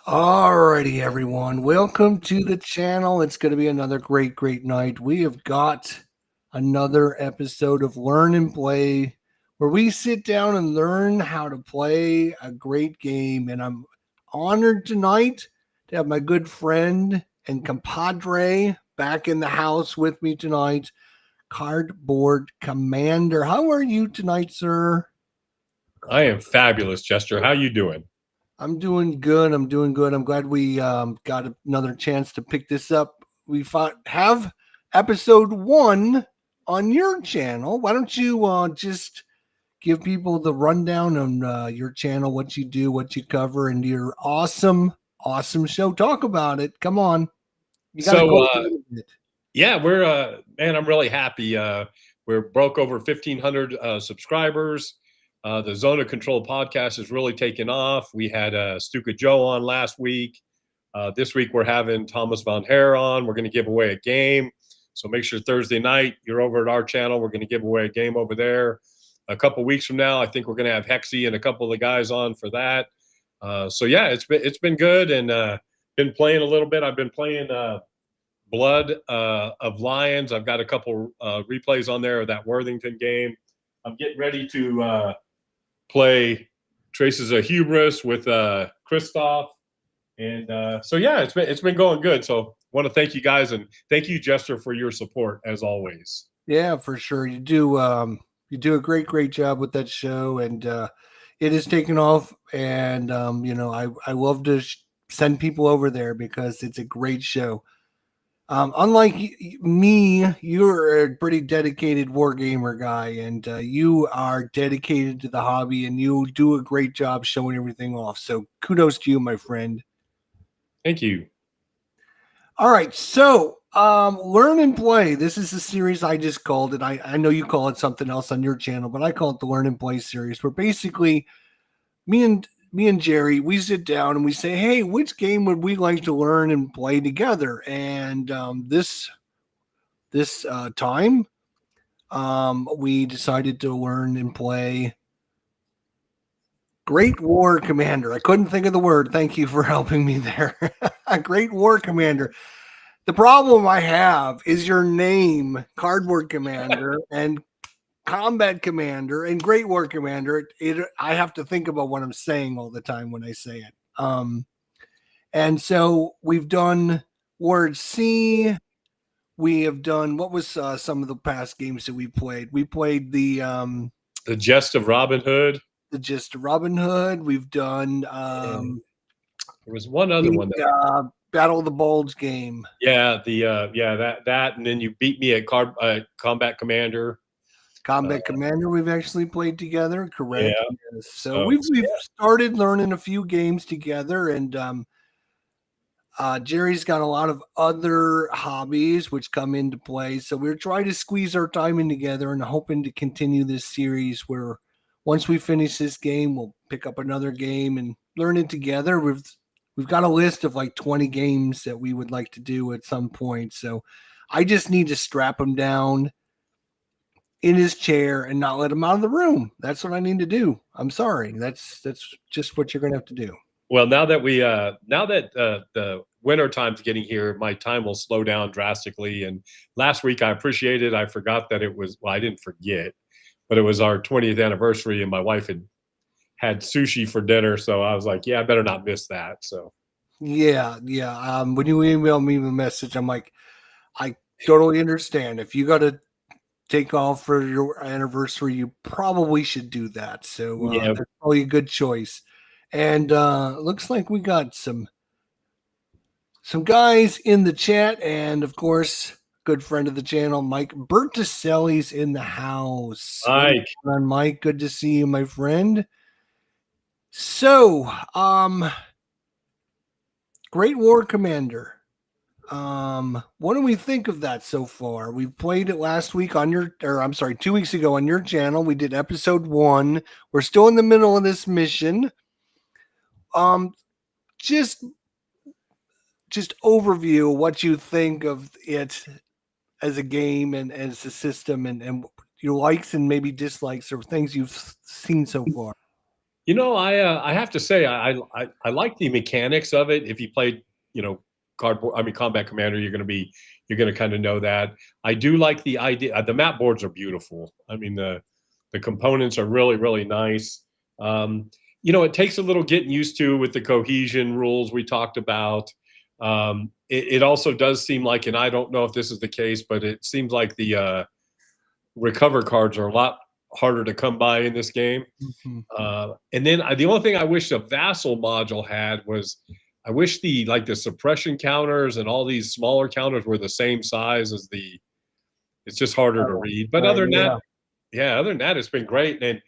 Alrighty, everyone. Welcome to the channel. It's going to be another great night. We have got another episode of Learn and Play where we sit down and learn how to play a great game. And I'm honored tonight to have my good friend and compadre back in the house with me tonight, Cardboard Commander. How are you tonight, sir? I am fabulous, Chester. How you doing? I'm doing good. I'm doing good. I'm glad we got another chance to pick this up. Have episode 1 on your channel. Why don't you just give people the rundown on your channel, what you do, what you cover, and your awesome show. Talk about it. Come on. You got to So, go a little bit. yeah, we're man, I'm really happy. We're broke over 1,500 subscribers. The Zone of Control podcast is really taken off. We had Stuka Joe on last week. This week we're having Thomas Von Hare on. We're going to give away a game. So make sure Thursday night you're over at our channel. We're going to give away a game over there. A couple weeks from now, I think we're going to have Hexy and a couple of the guys on for that. So yeah, it's been good and been playing a little bit. I've been playing Blood of Lions. I've got a couple replays on there of that Worthington game. I'm getting ready to play Traces of Hubris with Christoph. And so yeah, it's been going good. So want to thank you guys and thank you, Jester, for your support as always. Yeah, for sure. You do a great job with that show, and it is taken off. And I love to send people over there because it's a great show. Unlike me, you're a pretty dedicated wargamer guy, and you are dedicated to the hobby, and you do a great job showing everything off. So kudos to you, my friend. Thank you. All right, so Learn and Play. This is the series I just called it. I know you call it something else on your channel, but I call it the Learn and Play series, where basically me and Jerry, we sit down and we say, hey, which game would we like to learn and play together? And this time, we decided to learn and play Great War Commander. I couldn't think of the word. Thank you for helping me there. A Great War Commander. The problem I have is your name, Cardboard Commander, and Combat Commander, and Great War Commander. I have to think about what I'm saying all the time when I say it. And so we've done word C. We have done what was some of the past games that we played. We played the Jest of Robin Hood. the Gist of Robin Hood. We've done There was one other one that Battle of the Bulge game. yeah, that and then you beat me at Combat Commander. Combat Commander, we've actually played together, correct? Yeah. Yes. So we've started learning a few games together, and Jerry's got a lot of other hobbies which come into play. So we're trying to squeeze our time in together and hoping to continue this series where once we finish this game, we'll pick up another game and learn it together. We've got a list of like 20 games that we would like to do at some point. So I just need to strap him down in his chair and not let him out of the room. That's what I need to do. I'm sorry. That's just what you're going to have to do. Well, now that the winter time's getting here, my time will slow down drastically. And last week I appreciated. I forgot that it was. Well, I didn't forget, but it was our 20th anniversary, and my wife had sushi for dinner. So I was like, yeah, I better not miss that. So Yeah. When you email me the message, I'm like, I totally understand. If you got to take off for your anniversary, you probably should do that. So yeah, that's probably a good choice. And looks like we got some guys in the chat, and of course, good friend of the channel, Mike Berticelli's in the house. Mike. What's going on, Mike? Good to see you, my friend. So, Great War Commander. What do we think of that so far? We played it last week on 2 weeks ago on your channel. We did episode 1. We're still in the middle of this mission. Just overview what you think of it as a game and as a system and your likes and maybe dislikes or things you've seen so far. I have to say I like the mechanics of it. If you played, Combat Commander, you're gonna kind of know that. I do like the idea. The map boards are beautiful. I mean the components are really really nice. It takes a little getting used to with the cohesion rules we talked about. It also does seem like, and I don't know if this is the case, but it seems like the recover cards are a lot harder to come by in this game. Mhm. And then the only thing I wish the Vassal module had was I wish the suppression counters and all these smaller counters were the same size as the. It's just harder to read. But other than that, Yeah. yeah, other than that, it's been great. And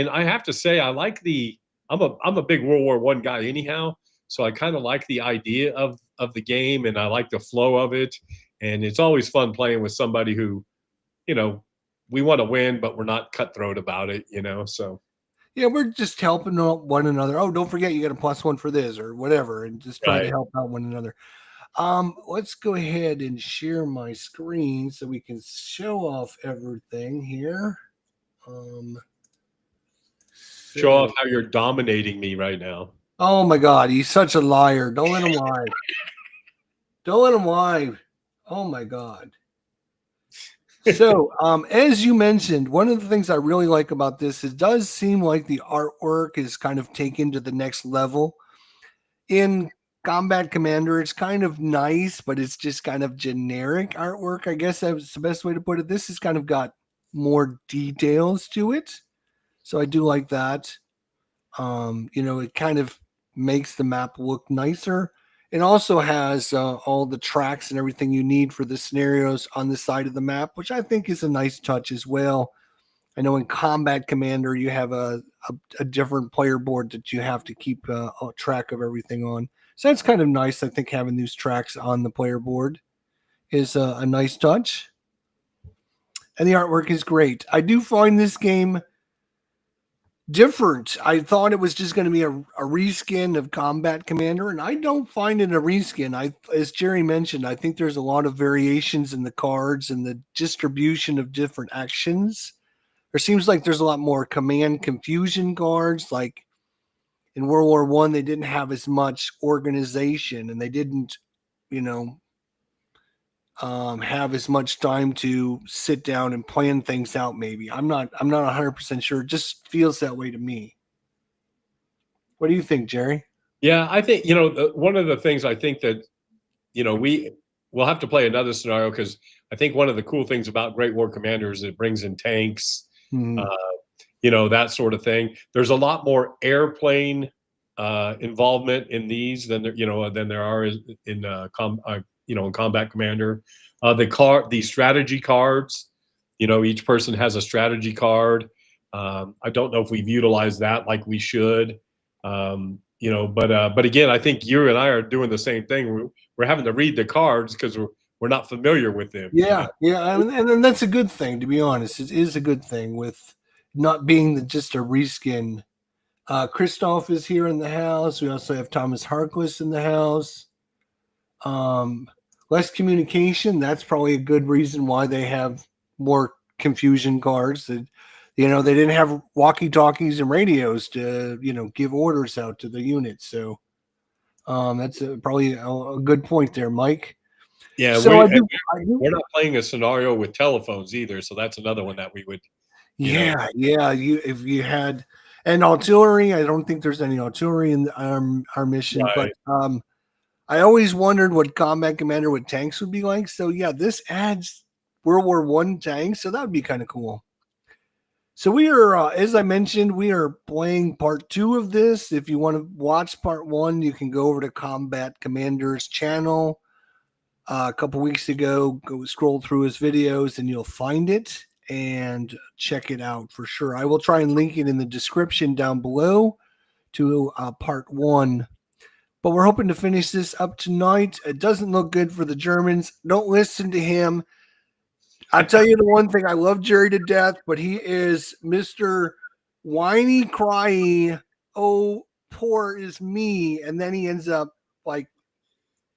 I have to say, I like the. I'm a big World War I guy anyhow, so I kind of like the idea of the game, and I like the flow of it. And it's always fun playing with somebody who, you know, we want to win, but we're not cutthroat about it. So. Yeah, we're just helping one another. Oh, don't forget you got a +1 for this or whatever, and just trying to Right. help out one another. Let's go ahead and share my screen so we can show off everything here. Show off So, how you're dominating me right now. oh my God, he's such a liar. Don't let him lie. Don't let him lie. Oh my God. So, as you mentioned, one of the things I really like about this, it does seem like the artwork is kind of taken to the next level. In Combat Commander, it's kind of nice, but it's just kind of generic artwork. I guess that's the best way to put it. This has kind of got more details to it. So I do like that. It kind of makes the map look nicer. It also has all the tracks and everything you need for the scenarios on the side of the map, which I think is a nice touch as well. I know in Combat Commander you have a different player board that you have to keep track of everything on. So that's kind of nice. I think having these tracks on the player board is a nice touch. And the artwork is great. I do find this game different. I thought it was just going to be a reskin of Combat Commander, and I don't find it a reskin. As Jerry mentioned, I think there's a lot of variations in the cards and the distribution of different actions. There seems like there's a lot more command confusion cards. Like in World War One, they didn't have as much organization, and they didn't, you know, have as much time to sit down and plan things out. Maybe I'm not 100% sure. It just feels that way to me. What do you think, Jerry? Yeah, I think one of the things I think that we'll have to play another scenario because I think one of the cool things about Great War Commander is it brings in tanks, Hmm. uh, that sort of thing. There's a lot more airplane involvement in these than there are in Combat Commander. The strategy cards, each person has a strategy card. I don't know if we've utilized that like we should. But again, I think you and I are doing the same thing. We're having to read the cards because we're not familiar with them. Yeah, yeah, and that's a good thing. To be honest, it is a good thing with not being just a reskin. Christoph is here in the house. We also have Thomas Harkless in the house. Um, Less communication. That's probably a good reason why they have more confusion cards. That they didn't have walkie talkies and radios to give orders out to the units. So that's probably a good point there, Mike. Yeah, So I do. we're not playing a scenario with telephones either, so that's another one that we would, you know, Yeah, yeah. If you had an artillery, I don't think there's any artillery in our mission, but right. I always wondered what Combat Commander with tanks would be like. So yeah, this adds World War One tanks, so that would be kind of cool. So we are, as I mentioned, we are playing part two of this. If you want to watch part one, you can go over to Combat Commander's channel. A couple weeks ago, go scroll through his videos and you'll find it and check it out for sure. I will try and link it in the description down below to part one. But we're hoping to finish this up tonight. It doesn't look good for the Germans. Don't listen to him. I'll tell you the one thing, I love Jerry to death, but he is Mr. Whiny Cryy. Oh, poor is me. And then he ends up like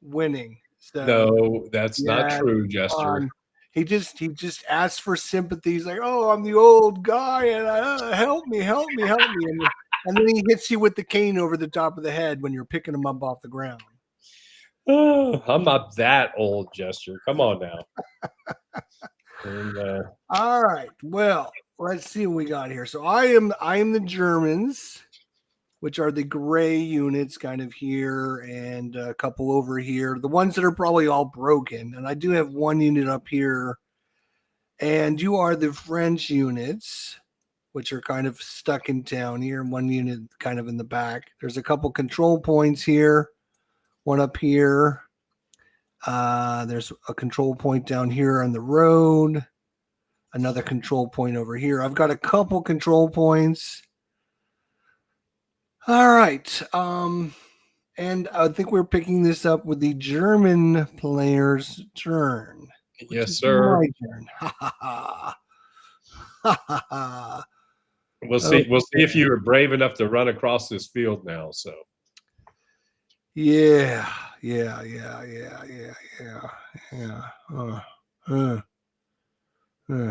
winning. So No, that's not yeah, true, Jester. he just asks for sympathy. He's like, "Oh, I'm the old guy, and help me, help me, help me." And then he hits you with the cane over the top of the head when you're picking him up off the ground. Oh, I'm not that old, Jester. Come on now. And, All right. Well, let's see what we got here. So I am the Germans, which are the gray units kind of here and a couple over here. The ones that are probably all broken. And I do have one unit up here. And you are the French units, which are kind of stuck in town here, and one unit kind of in the back. There's a couple control points here, one up here. There's a control point down here on the road, another control point over here. I've got a couple control points. All right. And I think we're picking this up with the German player's turn. yes, sir. My turn. Ha ha ha. Ha ha ha. We'll see. Okay. We'll see if you are brave enough to run across this field now. So. Yeah.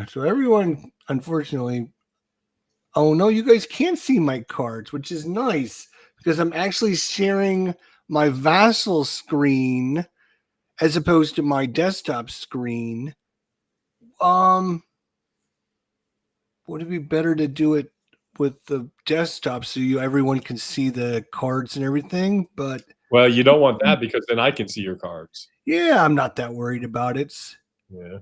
So everyone, unfortunately, oh no, you guys can't see my cards, which is nice because I'm actually sharing my Vassal screen as opposed to my desktop screen. Would it be better to do it with the desktop so everyone can see the cards and everything? But well, you don't want that because then I can see your cards. Yeah, I'm not that worried about it. Yeah,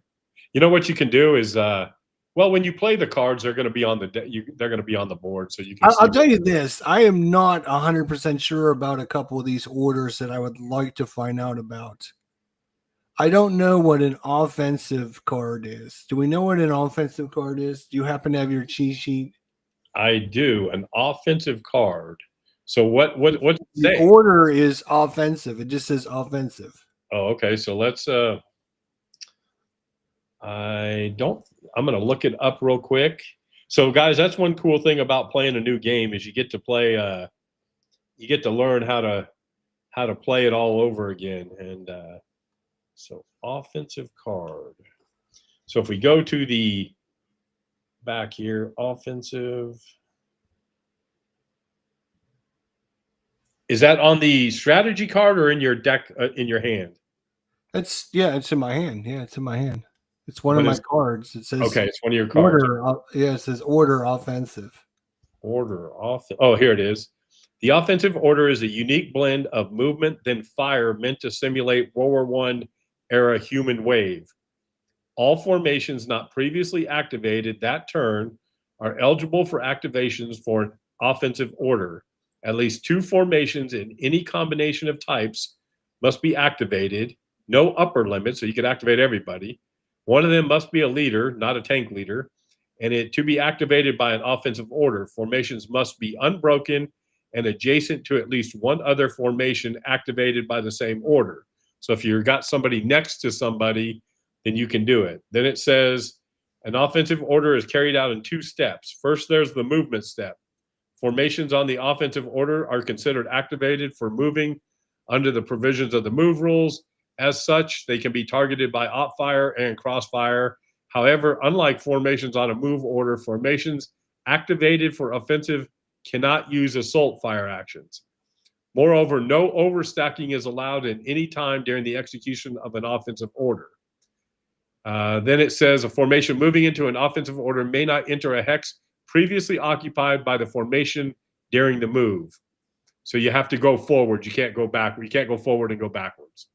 you know what you can do is, well, when you play the cards, they're going to be on they're going to be on the board, so you can. I'll tell you this: I am not 100% sure about a couple of these orders that I would like to find out about. I don't know what an offensive card is. Do we know what an offensive card is? Do you happen to have your cheat sheet? I do. An offensive card. So what the say? Order is offensive. It just says offensive. Oh, okay. So let's I'm going to look it up real quick. So guys, that's one cool thing about playing a new game is you get to play you get to learn how to play it all over again. And so offensive card. So if we go to the back here, offensive. Is that on the strategy card or in your deck in your hand? It's in my hand. Yeah, it's in my hand. It's one of my cards. It says okay. It's one of your cards. It says order offensive. Order off. Oh, here it is. The offensive order is a unique blend of movement then fire meant to simulate World War I era human wave. All formations not previously activated that turn are eligible for activations for an offensive order. At least 2 formations in any combination of types must be activated. No upper limit, so you can activate everybody. One of them must be a leader, not a tank leader. And to be activated by an offensive order, formations must be unbroken and adjacent to at least one other formation activated by the same order. So if you've got somebody next to somebody, then you can do it. Then it says an offensive order is carried out in 2 steps. First, there's the movement step. Formations on the offensive order are considered activated for moving under the provisions of the move rules. As such, they can be targeted by op fire and crossfire. However, unlike formations on a move order, formations activated for offensive cannot use assault fire actions. Moreover, no overstacking is allowed at any time during the execution of an offensive order. Then it says a formation moving into an offensive order may not enter a hex previously occupied by the formation during the move. So you have to go forward. You can't go back. You can't go forward and go backwards.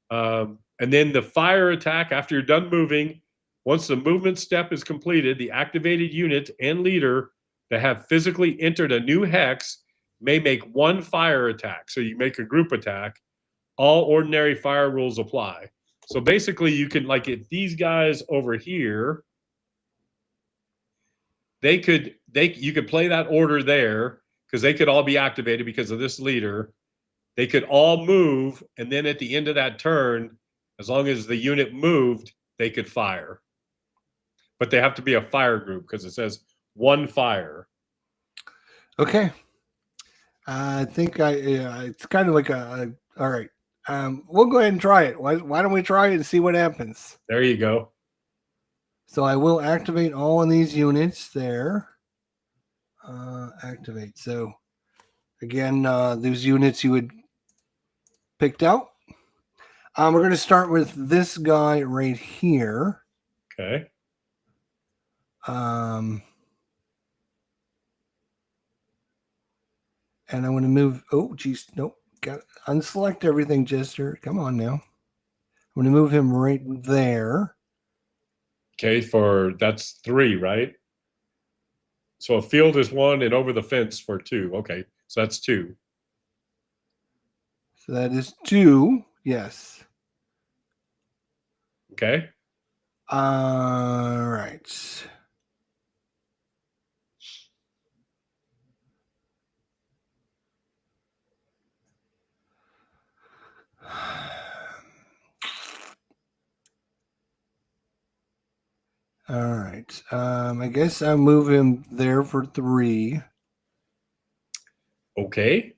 And then the fire attack, after you're done moving, once the movement step is completed, the activated unit and leader that have physically entered a new hex may make 1 fire attack. So you make a group attack. All ordinary fire rules apply. So basically you can, like, if these guys over here, you could play that order there because they could all be activated because of this leader. They could all move, and then at the end of that turn, as long as the unit moved, they could fire. But they have to be a fire group because it says 1 fire. Okay. I think it's kind of like all right. We'll go ahead and try it. Why don't we try it and see what happens? There you go. So I will activate all of these units there. Activate. So again, those units you had picked out. We're going to start with this guy right here. Okay. And I want to move. Oh, geez. Nope. Got unselect everything, Jester. Come on now. I'm going to move him right there. Okay. That's 3, right? So a field is 1 and over the fence for 2. Okay. So that's 2. So that is 2. Yes. Okay. All right. All right. I guess I'll move him there for 3. Okay.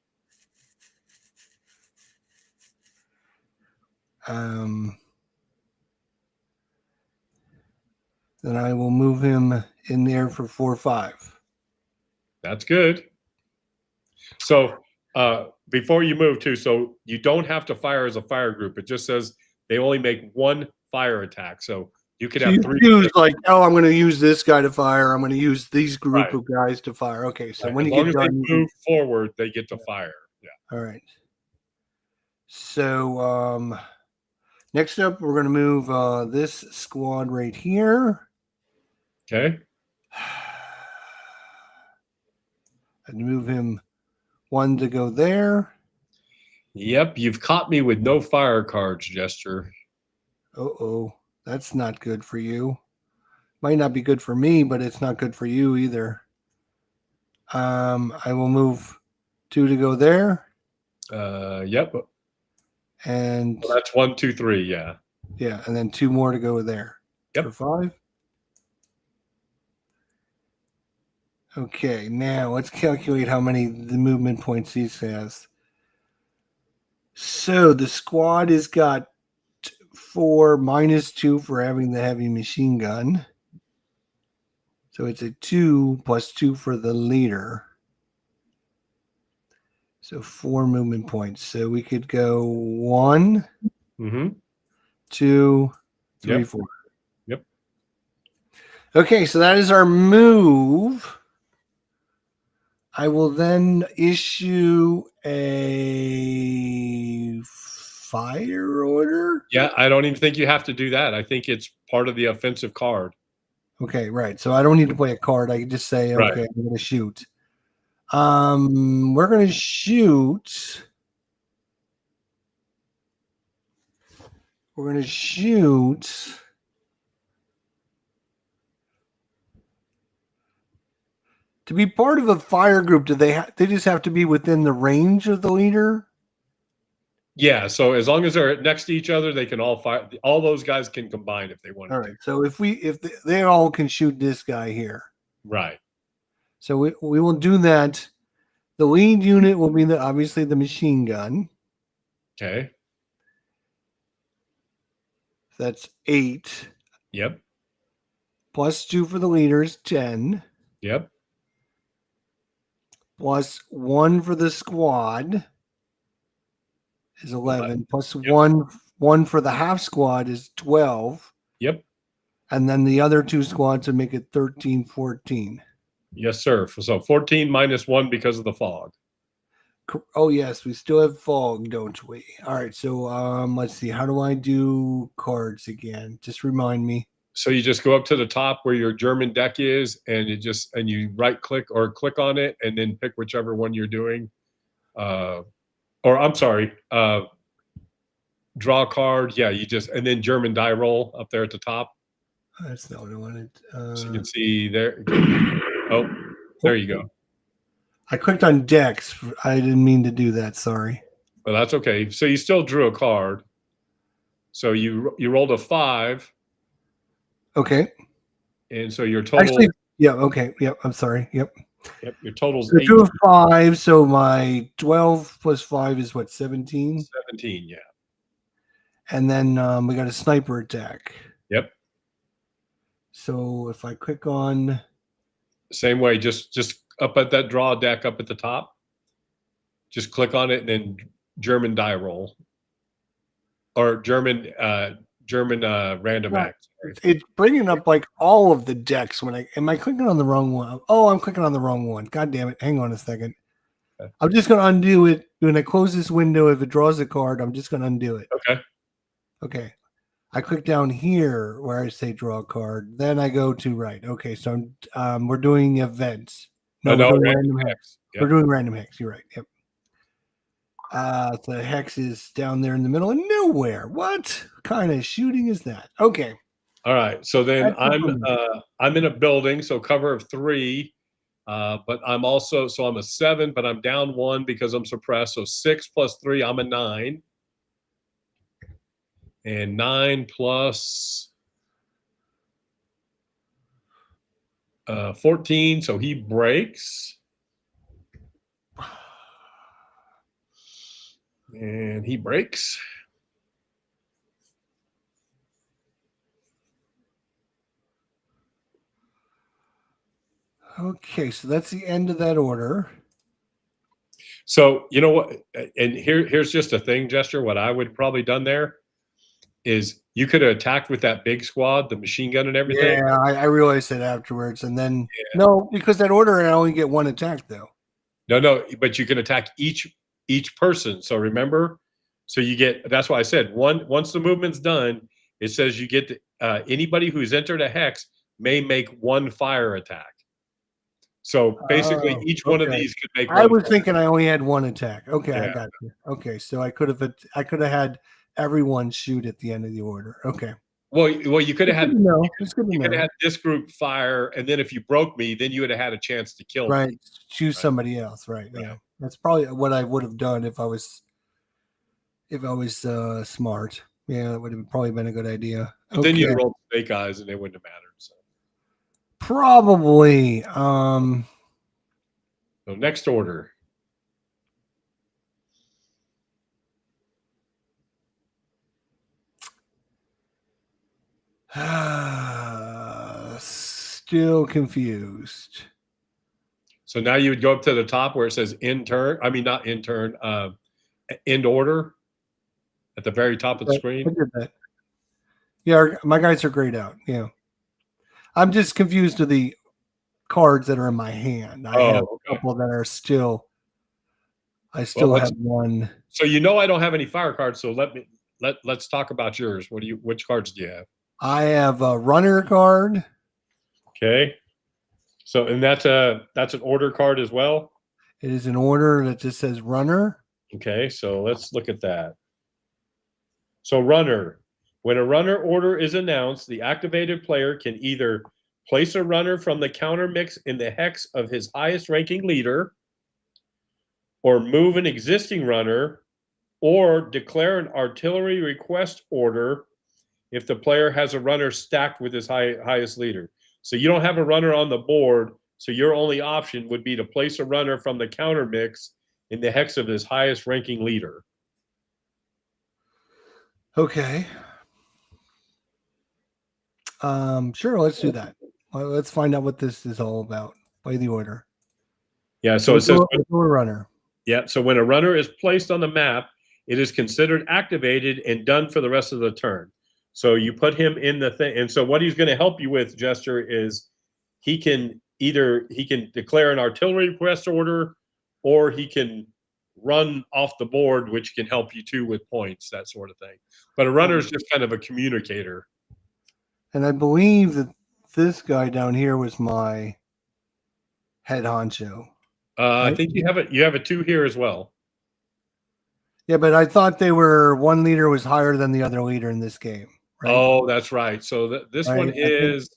Then I will move him in there for 4, 5. That's good. So before you move too, so you don't have to fire as a fire group. It just says they only make 1 fire attack. So you could So have you 3. choose like, oh, I'm going to use this guy to fire. I'm going to use these group Right. of guys to fire. Okay, so Right. when As you long get as done, they move forward, they get to fire. Yeah. all right. So next up, we're going to move this squad right here. Okay. And move him 1 to go there. Yep. You've caught me with no fire cards, Jester. Oh, that's not good for you. Might not be good for me, but it's not good for you either. I will move 2 to go there. Yep. And Well, that's 1, 2, 3. Yeah. yeah, and then 2 more to go there. Yep. For 5. Okay, now let's calculate how many the movement points he has. So the squad has got 4 minus 2 for having the heavy machine gun. So it's a 2 plus 2 for the leader. So 4 movement points. So we could go 1, Mm-hmm. 2, 3, Yep. 4. Yep. Okay, so that is our move. I will then issue a fire order. Yeah. I don't even think you have to do that. I think it's part of the offensive card. Okay, right. So I don't need to play a card. I can just say, Right. okay, I'm going to shoot. We're going to shoot. We're going to shoot. To be part of a fire group, do they just have to be within the range of the leader? Yeah. So as long as they're next to each other, they can all fire. All those guys can combine if they want All to. right. So if they all can shoot this guy here. Right. So we will do that. The lead unit will be obviously the machine gun. Okay. That's 8. Yep. Plus 2 for the leaders, 10. Yep. Plus 1 for the squad is 11. Plus Yep. one for the half squad is 12. Yep. And then the other 2 squads would make it 13, 14. Yes, sir. So 14 minus 1 because of the fog. Oh, yes. We still have fog, don't we? All right. So let's see. How do I do cards again? Just remind me. So you just go up to the top where your German deck is, and you right click or click on it, and then pick whichever one you're doing. Or I'm sorry, draw a card. Yeah, and then German die roll up there at the top. That's not what I wanted. So you can see there. Oh, there you go. I clicked on decks. I didn't mean to do that. Sorry. Well, that's okay. So you still drew a card. So you rolled a 5. Okay. And so your total. Actually, yeah. Okay. Yep. I'm sorry. Yep. Yep. Your total's So 8. 2 of 5. So my 12 plus 5 is what, 17? 17. Yeah. And then we got a sniper attack. Yep. So if I click on. Same way, just up at that draw deck up at the top. Just click on it and then German die roll. Or German random act. Sorry. It's bringing up like all of the decks. Am I clicking on the wrong one? Oh, I'm clicking on the wrong one. God damn it! Hang on a second. Okay. I'm just going to undo it. When I close this window, if it draws a card, I'm just going to undo it. Okay. Okay. I click down here where I say draw a card. Then I go to right. Okay, so we're doing events. No, we're doing random hex. Yep. We're doing random hex. You're right. Yep. The hex is down there in the middle of nowhere. What kind of shooting is that? Okay. All right. So then I'm in a building, so cover of 3. But I'm also I'm a 7, but I'm down 1 because I'm suppressed. So 6 plus 3, I'm a 9. And 9 plus 14, so he breaks. And he breaks. Okay, so that's the end of that order. So you know what? And here's just a thing, Jester. What I would probably done there is you could have attacked with that big squad, the machine gun and everything. Yeah, I realized that afterwards, and then no, because that order I only get 1 attack though. No, but you can attack each person. So remember, so you get. That's why I said once the movement's done, it says you get anybody who's entered a hex may make 1 fire attack. So basically, each one of these could make. I was thinking I only had 1 attack. Okay, Yeah. I got you. Okay, so I could have had everyone shoot at the end of the order. Okay. Well, you could have had. It's good to know. You could have had this group fire, and then if you broke me, then you would have had a chance to kill me. Right, choose somebody else. Right. Yeah, that's probably what I would have done if I was smart. Yeah, that would have probably been a good idea. But then you'd roll fake eyes, and it wouldn't have mattered. So. Probably. So next order. Still confused. So now you would go up to the top where it says end turn. I mean, not end turn. End order. At the very top of the screen. I did that. Yeah, my guys are grayed out. Yeah. I'm just confused with the cards that are in my hand. I have a couple that are still. I still have 1. So I don't have any fire cards. So let's talk about yours. Which cards do you have? I have a runner card. Okay. So and that's an order card as well. It is an order that just says runner. Okay, so let's look at that. So runner. When a runner order is announced, the activated player can either place a runner from the counter mix in the hex of his highest ranking leader, or move an existing runner, or declare an artillery request order if the player has a runner stacked with his highest leader. So you don't have a runner on the board, so your only option would be to place a runner from the counter mix in the hex of his highest ranking leader. Okay. Sure, let's do that. Let's find out what this is all about. Play the order. Yeah, so it says a runner. Yeah, so when a runner is placed on the map, it is considered activated and done for the rest of the turn. So you put him in the thing, and so what he's going to help you with, Jester, is he can declare an artillery request order, or he can run off the board, which can help you too with points, that sort of thing. But a runner is just kind of a communicator. And I believe that this guy down here was my head honcho. Right? I think you have a 2 here as well. Yeah, but I thought they were one leader was higher than the other leader in this game. Right? Oh, that's right. So this one is,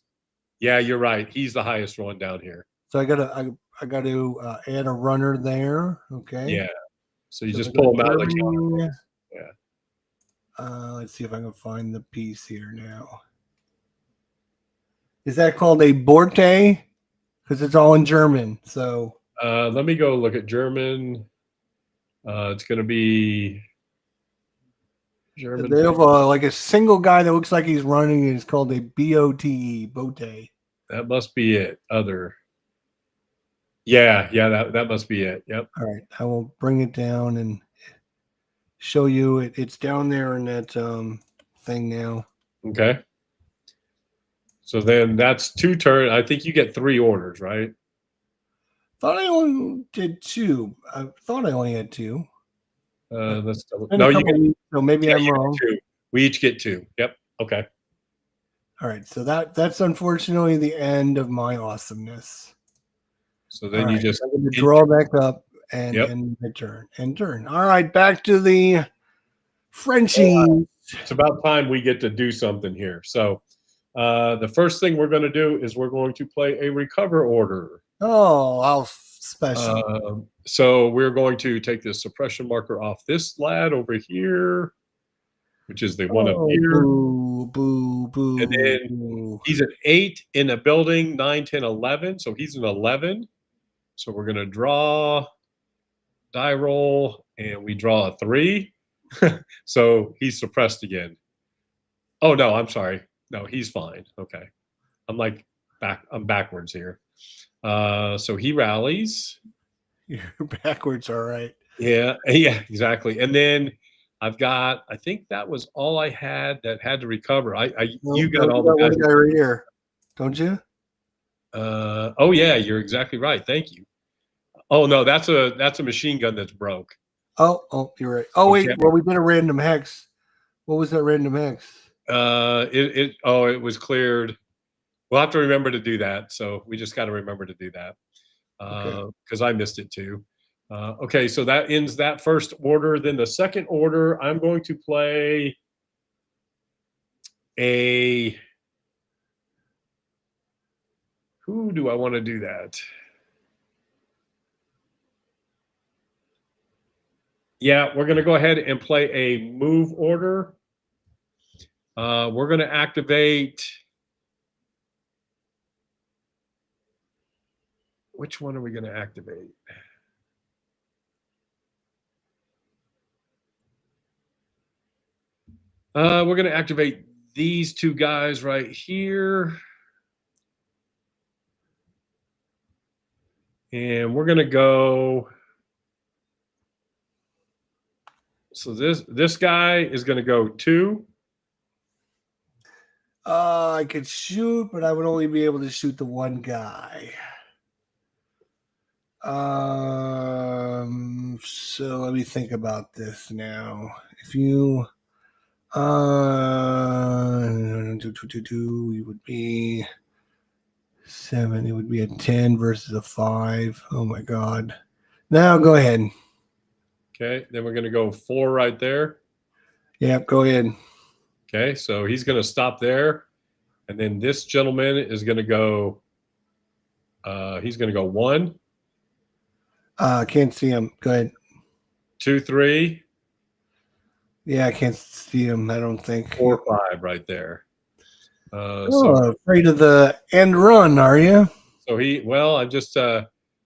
yeah, you're right. He's the highest one down here. So I got to add a runner there. Okay. Yeah. So you just pull them out of the counter. Yeah. Let's see if I can find the piece here now. Is that called a Borte? Because it's all in German. So let me go look at German. It's going to be German. They have like a single guy that looks like he's running. It's called a BOTE. Bote. That must be it. Other. Yeah, that must be it. Yep. All right, I will bring it down and show you it. It's down there in that thing now. Okay. So then that's 2 turns. I think you get 3 orders, right? Thought I only did 2. I thought I only had 2. Let's In no, a you couple get weeks, so maybe I'm you get wrong. 2. We each get 2. Yep. Okay. All right, so that's unfortunately the end of my awesomeness. So All then you right, just I'm going to draw back up and yep. and turn. All right, back to the Frenchies. It's about time we get to do something here. So the first thing we're going to do is we're going to play a recover order. Oh, how special. So we're going to take this suppression marker off this lad over here, which is the one up Oh, here. boo, boo, boo. And then boo. he's an 8 in a building, 9, 10, 11. So he's an 11. So we're going to draw, die roll, and we draw a 3. So he's suppressed again. Oh, no, I'm sorry. No, he's fine. Okay. I'm backwards here. So he rallies. You're backwards, all right. Yeah, exactly. And then I think that was all I had that had to recover. You got all the guys. One guy right here, don't you? Oh yeah, you're exactly right. Thank you. Oh no, that's a machine gun that's broke. Oh, you're right. Oh wait, Okay. well we did a random hex. What was that random hex? It was cleared. We'll have to remember to do that. So we just got to remember to do that because I missed it too. Okay, so that ends that first order. Then the second order, I'm going to play a. Who do I want to do that? Yeah, we're going to go ahead and play a move order. We're going to activate. Which one are we going to activate? We're going to activate these 2 guys right here. And we're going to go. So this guy is going to go 2. I could shoot, but I would only be able to shoot the one guy. So let me think about this now. If you it would be 7. It would be a 10 versus a 5. Oh my god. Now go ahead. Okay, then we're going to go 4 right there. Yeah, go ahead. Okay, so he's going to stop there. And then this gentleman is going to go, he's going to go 1. Can't see him. Go ahead. 2, 3. Yeah, I can't see him, I don't think. 4, 5 right there. Afraid of the end run, are you? So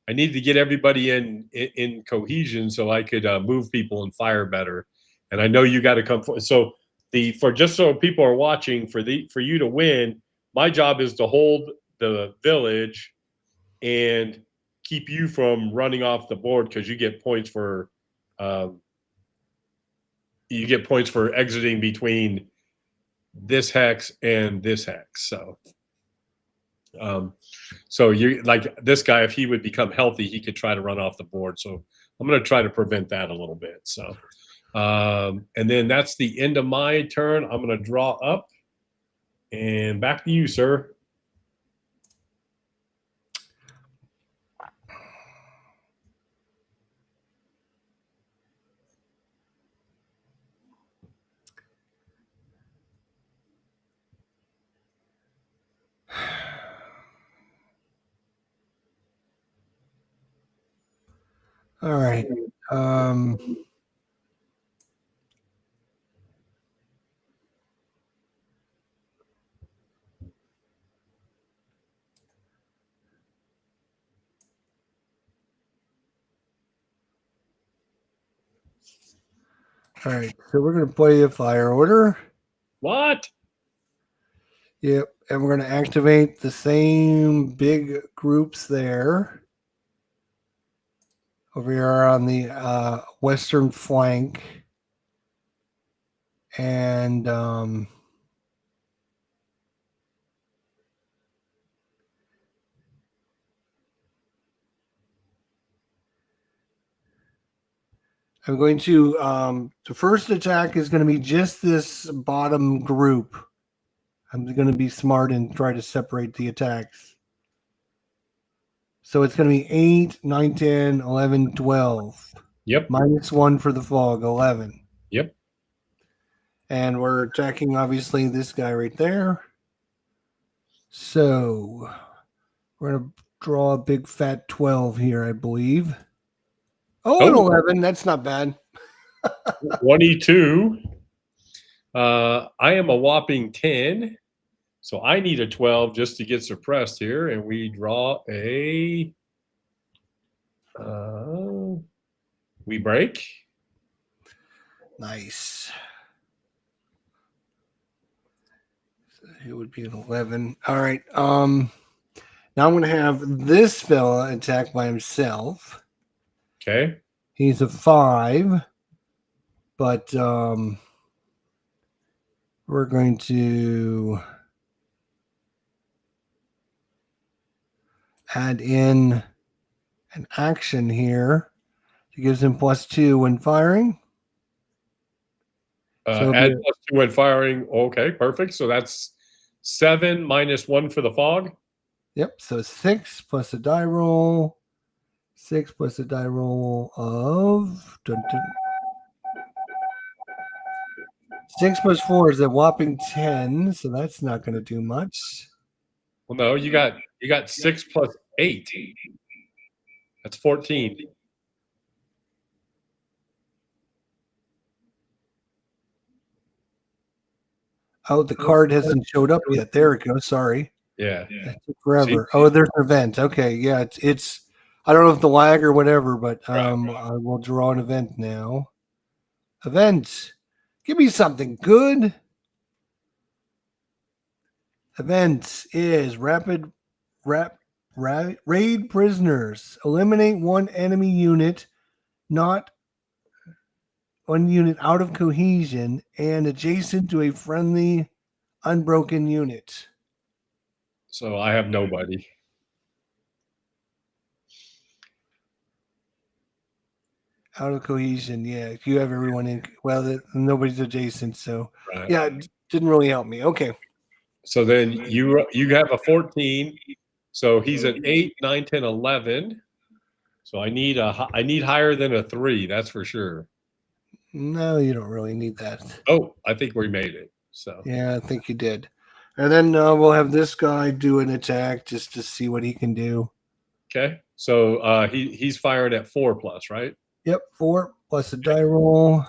I need to get everybody in cohesion so I could move people and fire better. And I know you got to come for so just so people are watching for you to win. My job is to hold the village and keep you from running off the board because you get points for exiting between this hex and this hex. So you like this guy, if he would become healthy, he could try to run off the board. So I'm going to try to prevent that a little bit. So, and then that's the end of my turn. I'm going to draw up and back to you, sir. All right. All right. So we're going to play a fire order. What? Yep. And we're going to activate the same big groups there. over here on the western flank. And I'm going to the first attack is going to be just this bottom group. I'm going to be smart and try to separate the attacks. So it's going to be 8, 9, 10, 11, 12. Yep. -1 for the fog, 11. Yep. And we're attacking, obviously, this guy right there. So we're going to draw a big fat 12 here, I believe. Oh, an 11. That's not bad. 22. I am a whopping 10. So I need a 12 just to get suppressed here. And we draw a... we break. Nice. So it would be an 11. All right. Now I'm going to have this fella attack by himself. Okay. He's a 5. But we're going to add in an action here. It gives him +2 when firing. Add +2 when firing. Okay, perfect. So that's 7 -1 for the fog. Yep. So 6 plus a die roll. 6 plus a die roll of 6 plus 4 is a whopping 10. So that's not going to do much. Well, no, you got 6 plus 8. That's 14. Oh, the card hasn't showed up yet. There it goes. Sorry. Yeah. That took forever. Oh, there's an event. Okay. Yeah. It's I don't know if the lag or whatever, but I will draw an event now. Event. Give me something good. Event is raid prisoners. Eliminate one enemy unit, not one unit out of cohesion and adjacent to a friendly unbroken unit. So I have nobody. Out of cohesion, yeah. You have everyone in. Well, nobody's adjacent, so yeah, it didn't really help me. Okay. So then you have a 14. So he's an 8, 9, 10, 11. So I need higher than a 3. That's for sure. No, you don't really need that. Oh, I think we made it. So yeah, I think you did. And then we'll have this guy do an attack just to see what he can do. Okay. So he's firing at 4 plus, right? Yep, 4 plus a die roll.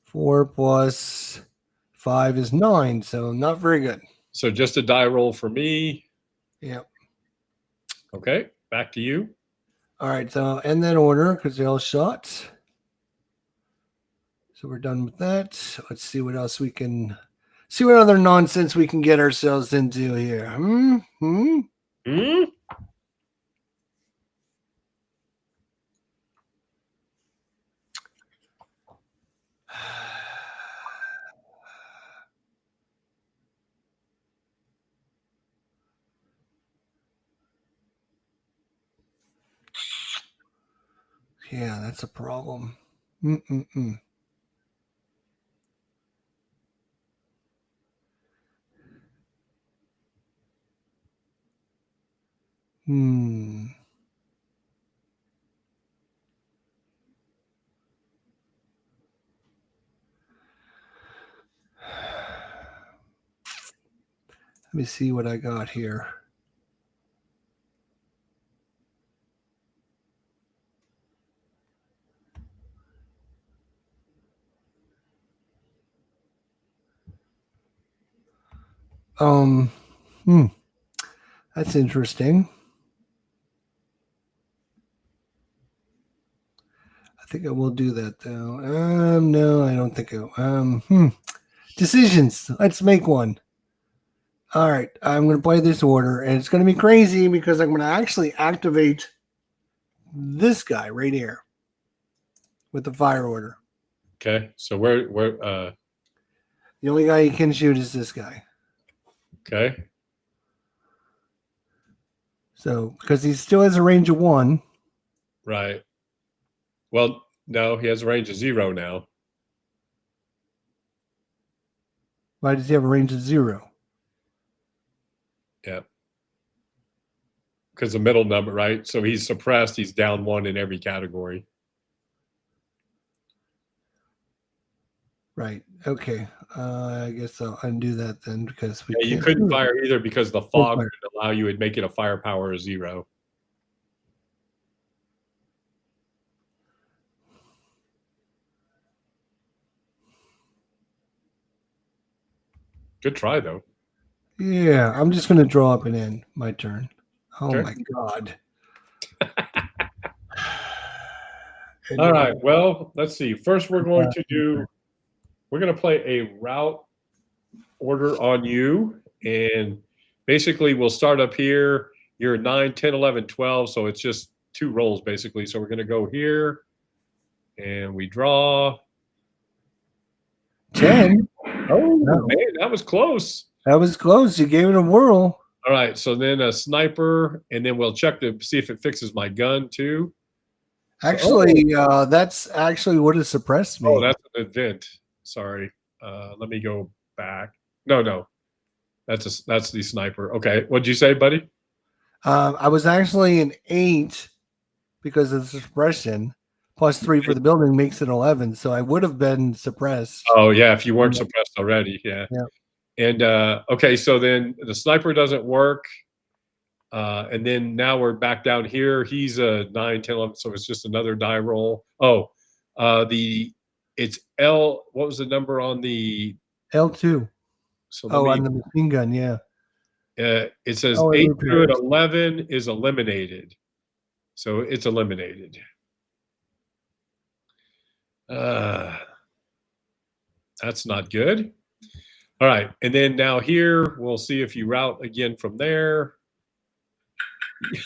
4 plus 5 is 9, so not very good. So just a die roll for me. Yep. Okay, back to you. All right, so end that order because they all shot. So we're done with that. Let's see what else we can see. What other nonsense we can get ourselves into here? Yeah, that's a problem. Let me see what I got here. That's interesting. I think I will do that though. No, I don't think I. Decisions. Let's make one. All right, I'm going to play this order, and it's going to be crazy because I'm going to actually activate this guy right here with the fire order. Okay. So where The only guy you can shoot is this guy. okay. So because he still has a range of 1. Right. Well, no, he has a range of 0 now. Why does he have a range of 0? Yeah. Because the middle number, right? So he's suppressed. He's down 1 in every category. Right. Okay. I guess I'll undo that then because we you can't couldn't do it. fire either because the fog would allow you would make it a firepower of 0. Good try though. Yeah, I'm just going to draw up and end my turn. Oh Okay. my God. All right. Well, let's see. First, we're going to play a route order on you. And basically, we'll start up here. You're 9, 10, 11, 12. So it's just 2 rolls, basically. So we're going to go here. And we draw. 10. Oh, man, that was close. That was close. You gave it a whirl. All right. So then a sniper. And then we'll check to see if it fixes my gun, too. Actually, that's actually what has suppressed me. Oh, that's an event. Sorry. Let me go back. No. That's the sniper. Okay. What'd you say, buddy? I was actually an 8 because of the suppression. Plus 3 for the building makes it 11. So I would have been suppressed. Oh, yeah. If you weren't suppressed already. Yeah. And okay. So then the sniper doesn't work. And then now we're back down here. He's a 9, 10, 11. So it's just another die roll. Oh, it's L. What was the number on the L2? So on the machine gun. Yeah. It says 8 through 11 is eliminated. So it's eliminated. That's not good. All right. And then now here, we'll see if you route again from there.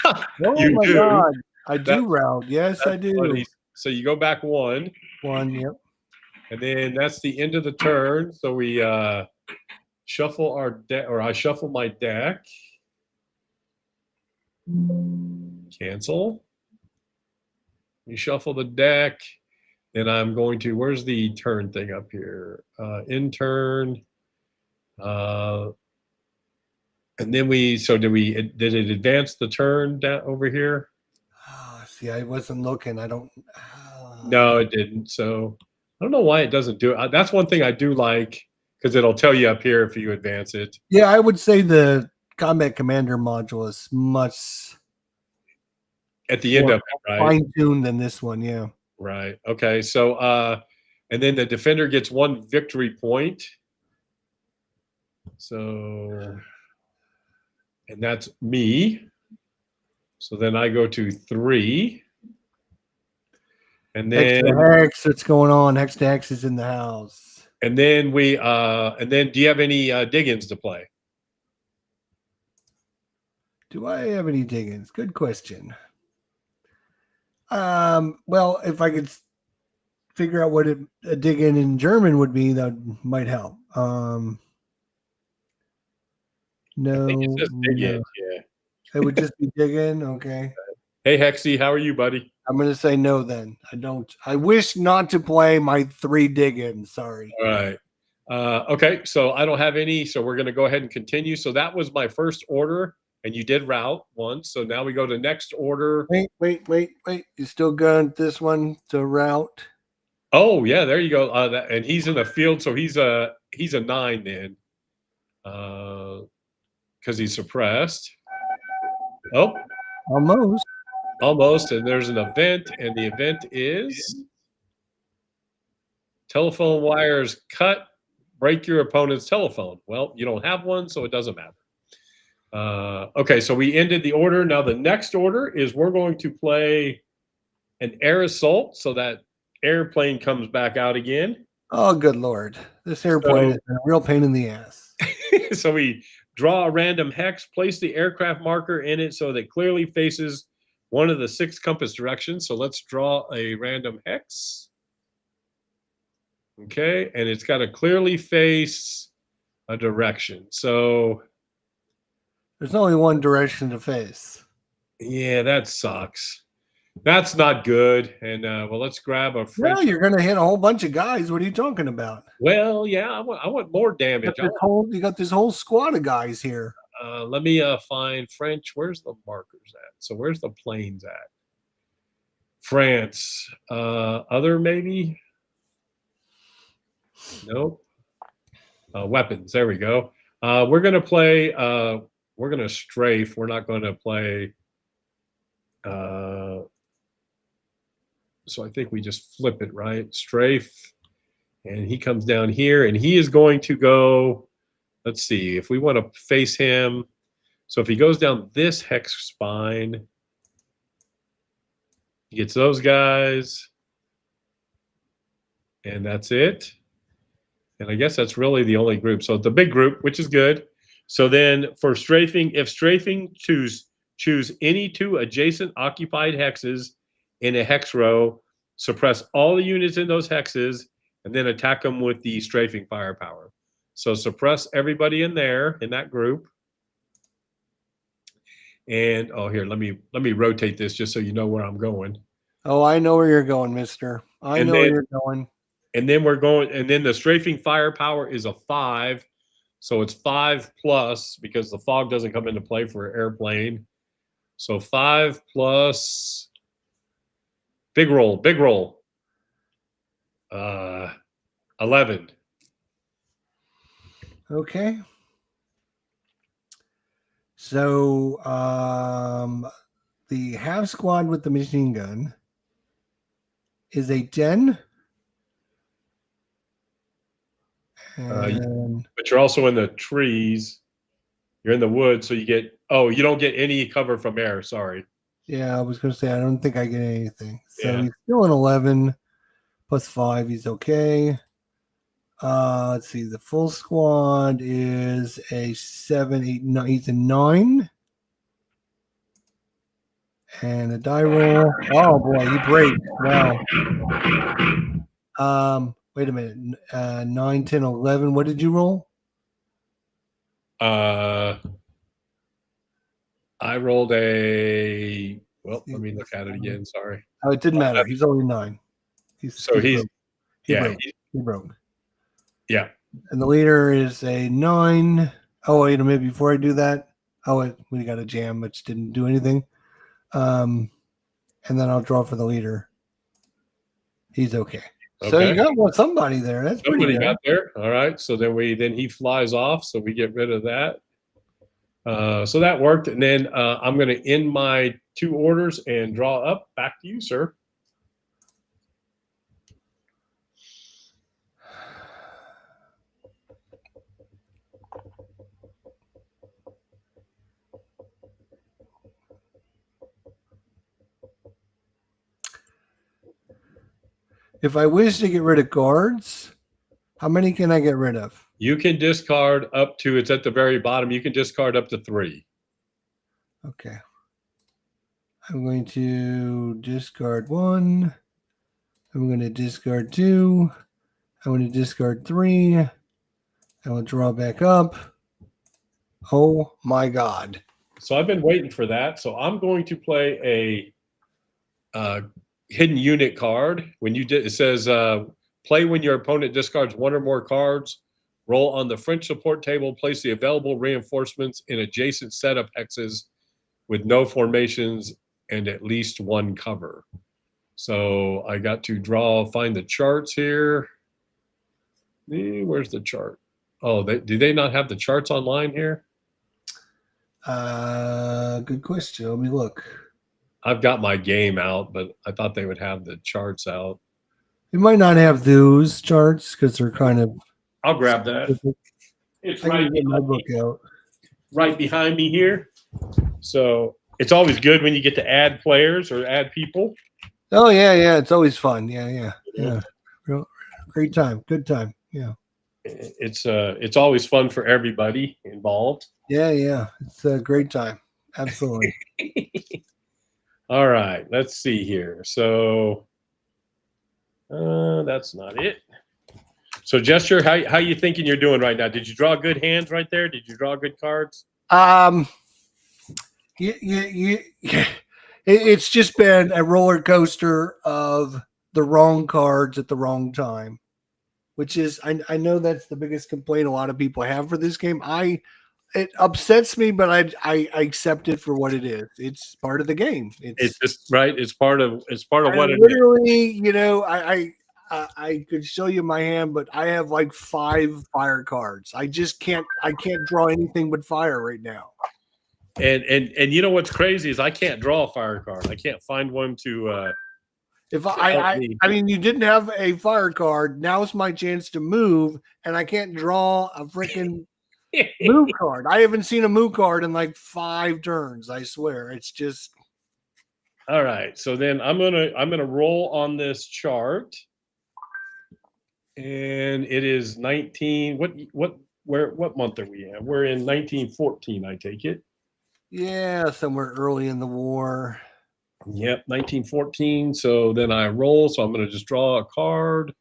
Oh my God. I do route. Yes, I do. Funny. So you go back 1. 1, yep. And then that's the end of the turn. So we shuffle our deck, or I shuffle my deck. Cancel. You shuffle the deck. Then I'm going to, where's the turn thing up here? In turn. And then did it advance the turn down over here? Oh, see, I wasn't looking. I don't. No, it didn't. So I don't know why it doesn't do it. That's one thing I do like because it'll tell you up here if you advance it. Yeah, I would say the Combat Commander module is much at the end of it, right? Fine-tuned than this one, yeah. Right. Okay. So, and then the defender gets 1 victory point. So, and that's me. So then I go to 3. And then Hex to Hex, what's going on? Hex to Hex is in the house. And then do you have any dig-ins to play? Do I have any dig-ins? Good question. Well, if I could figure out what a dig-in in German would be, that might help. No, I think it says dig-in, yeah. It would just be dig-in, okay. Hey, Hexy, how are you, buddy? I'm going to say no then. I wish not to play my 3 dig-ins, sorry. All right. Okay, so I don't have any, so we're going to go ahead and continue. So that was my first order, and you did route once. So now we go to next order. Wait. You still got this one to route? Oh, yeah, there you go. And he's in the field, so he's a 9 then. Because he's suppressed. Oh. Almost, and there's an event, and the event is telephone wires cut, break your opponent's telephone. Well, you don't have one, so it doesn't matter. Okay, so we ended the order. Now the next order is we're going to play an air assault, so that airplane comes back out again. Oh, good Lord. This airplane is a real pain in the ass. So we draw a random hex, place the aircraft marker in it so that it clearly faces one of the 6 compass directions. So let's draw a random hex. Okay, and it's got to clearly face a direction. So there's only one direction to face. Yeah, that sucks. That's not good. And well, let's grab a French. Well, you're going to hit a whole bunch of guys. What are you talking about? Well, yeah, I want more damage. You got this whole squad of guys here. Let me find French. Where's the markers at? So where's the planes at? France. Other maybe? Nope. Weapons. There we go. We're going to play. We're going to strafe. We're not going to play. So I think we just flip it, right? Strafe. And he comes down here, and he is going to go. Let's see. If we want to face him. So if he goes down this hex spine, he gets those guys. And that's it. And I guess that's really the only group. So the big group, which is good. So then for strafing, if strafing, choose any 2 adjacent occupied hexes in a hex row, suppress all the units in those hexes, and then attack them with the strafing firepower. So suppress everybody in there, in that group. And, here, let me rotate this just so you know where I'm going. Oh, I know where you're going, mister. I know where you're going. And then we're going, and then the strafing firepower is a 5. So it's 5 plus, because the fog doesn't come into play for an airplane. So 5 plus big roll. 11. Okay. So the half squad with the machine gun is a 10. But you're also in the trees. You're in the woods, so you don't get any cover from air. Sorry. Yeah, I was going to say, I don't think I get anything. So he's still an 11 plus 5. He's okay. Let's see. The full squad is a 7, 8, 9. He's a 9. And a die roll. Oh, boy, he breaks. Wow. Wait a minute. 9, 10, 11. What did you roll? I rolled a. Well, let me look at it again. Sorry. Oh, it didn't matter. He's only 9. He broke. Yeah. And the leader is a 9. Oh, wait a minute. Before I do that, we got a jam, which didn't do anything. And then I'll draw for the leader. He's okay. So you got somebody there. That's somebody pretty good. Got there. All right. So then he flies off. So we get rid of that. So that worked. And then I'm going to end my 2 orders and draw up. Back to you, sir. If I wish to get rid of guards, how many can I get rid of? You can discard up to, it's at the very bottom, you can discard up to 3. Okay. I'm going to discard 1. I'm going to discard 2. I'm going to discard 3. I will draw back up. Oh my God. So I've been waiting for that. So I'm going to play a hidden unit card. It says play when your opponent discards 1 or more cards. Roll on the French support table. Place the available reinforcements in adjacent setup hexes with no formations and at least 1 cover. So I got to find the charts here. Where's the chart? Oh, do they not have the charts online here? Good question. Let me look. I've got my game out, but I thought they would have the charts out. They might not have those charts because they're kind of. I'll grab that. It's right behind my book out. Right behind me here. So it's always good when you get to add players or add people. Oh yeah. It's always fun. Yeah. Great time. Good time. Yeah. It's always fun for everybody involved. Yeah. It's a great time. Absolutely. All right, let's see here. So that's not it. So Gesture, how you thinking you're doing right now? Did you draw good hands right there? Did you draw good cards? It's just been a roller coaster of the wrong cards at the wrong time, which is I know that's the biggest complaint a lot of people have for this game. It upsets me, but I accept it for what it is. It's part of the game. It's just right. It's part of what it is. Literally, I could show you my hand, but I have like 5 fire cards. I can't draw anything but fire right now. And you know what's crazy is I can't draw a fire card. I can't find one to. If I mean, you didn't have a fire card. Now's my chance to move, and I can't draw a freaking move card. I haven't seen a move card in like 5 turns. I swear, it's just. All right, so then I'm gonna roll on this chart, and it is 19. What month are we in? We're in 1914. I take it. Yeah, somewhere early in the war. Yep, 1914. So then I roll. So I'm going to just draw a card.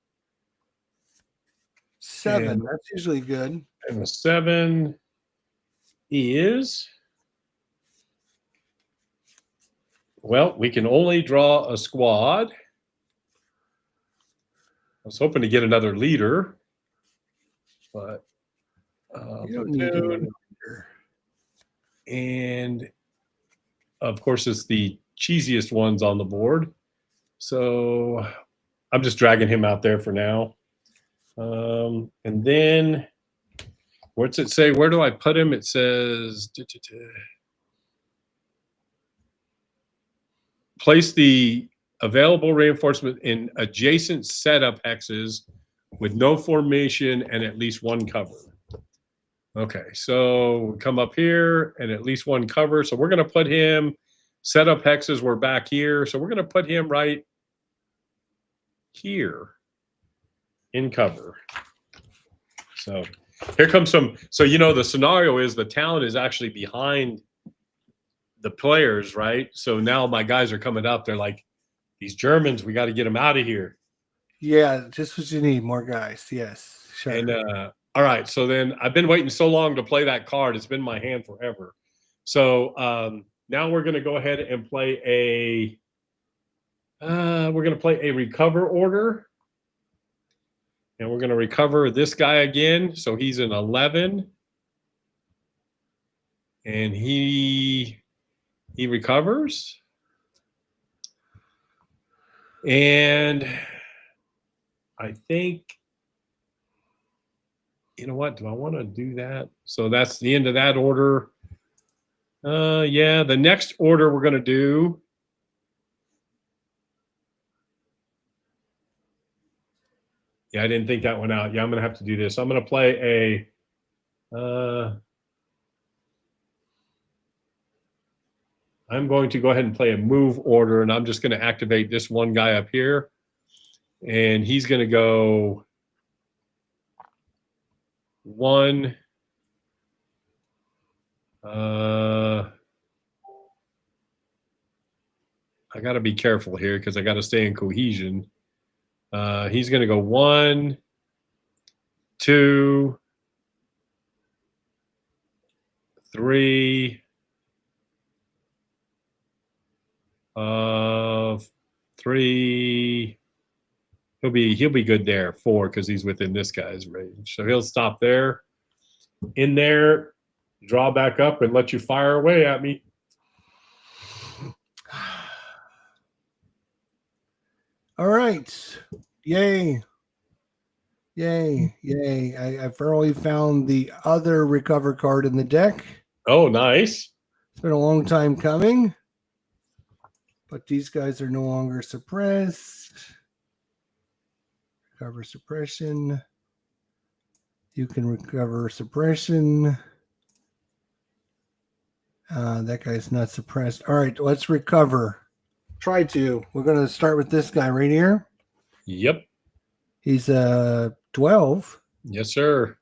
7. That's usually good. And a 7 is. Well, we can only draw a squad. I was hoping to get another leader, but you don't need another leader. And of course, it's the cheesiest ones on the board. So I'm just dragging him out there for now. And then what's it say? Where do I put him? It says place the available reinforcement in adjacent setup hexes with no formation and at least 1 cover. Okay, so we come up here and at least 1 cover. So we're going to put him, setup hexes were back here. So we're going to put him right here in cover. So here comes some. So, the scenario is the talent is actually behind the players, right? So now my guys are coming up. They're like, these Germans, we got to get them out of here. Yeah, just what you need, more guys. Yes, sure. And all right, so then I've been waiting so long to play that card. It's been in my hand forever. So now we're going to go ahead and play a recover order. And we're going to recover this guy again. So he's an 11. And he recovers. And I think, you know what? Do I want to do that? So that's the end of that order. Yeah, the next order we're going to do. Yeah, I didn't think that one out. Yeah, I'm going to have to do this. I'm going to play I'm going to go ahead and play a move order, and I'm just going to activate this one guy up here. And he's going to go 1. I got to be careful here because I got to stay in cohesion. He's going to go 1, 2, 3, 3. He'll be good there. 4 because he's within this guy's range. So he'll stop there. In there, draw back up and let you fire away at me. All right. Yay. Yay. Yay. I finally found the other recover card in the deck. Oh, nice. It's been a long time coming. But these guys are no longer suppressed. Recover suppression. You can recover suppression. That guy's not suppressed. All right, let's recover. Try to. We're going to start with this guy right here. Yep. He's 12. Yes, sir.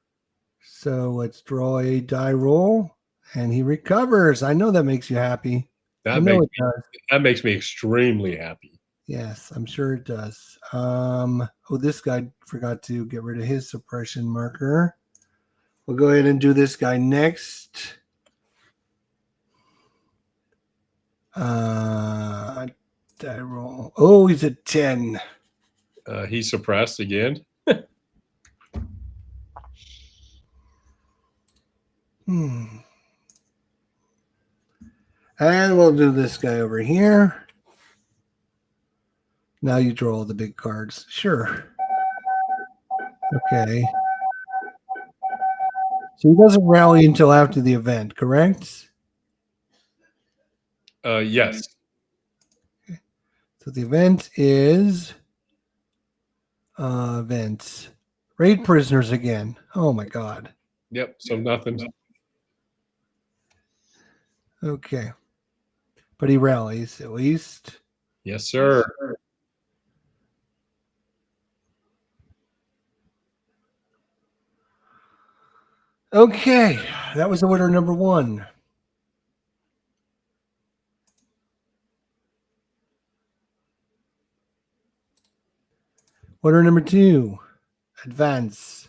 So let's draw a die roll. And he recovers. I know that makes you happy. I know it does. That makes me extremely happy. Yes, I'm sure it does. Oh, this guy forgot to get rid of his suppression marker. We'll go ahead and do this guy next. Die roll. Oh, he's at 10. He's suppressed again. And we'll do this guy over here. Now you draw all the big cards. Sure. Okay. So he doesn't rally until after the event, correct? Yes. So the event is events. Raid prisoners again. Oh my God. Yep. So nothing. Okay. But he rallies at least. Yes, sir. Okay. That was order number 1. Order number 2. Advance.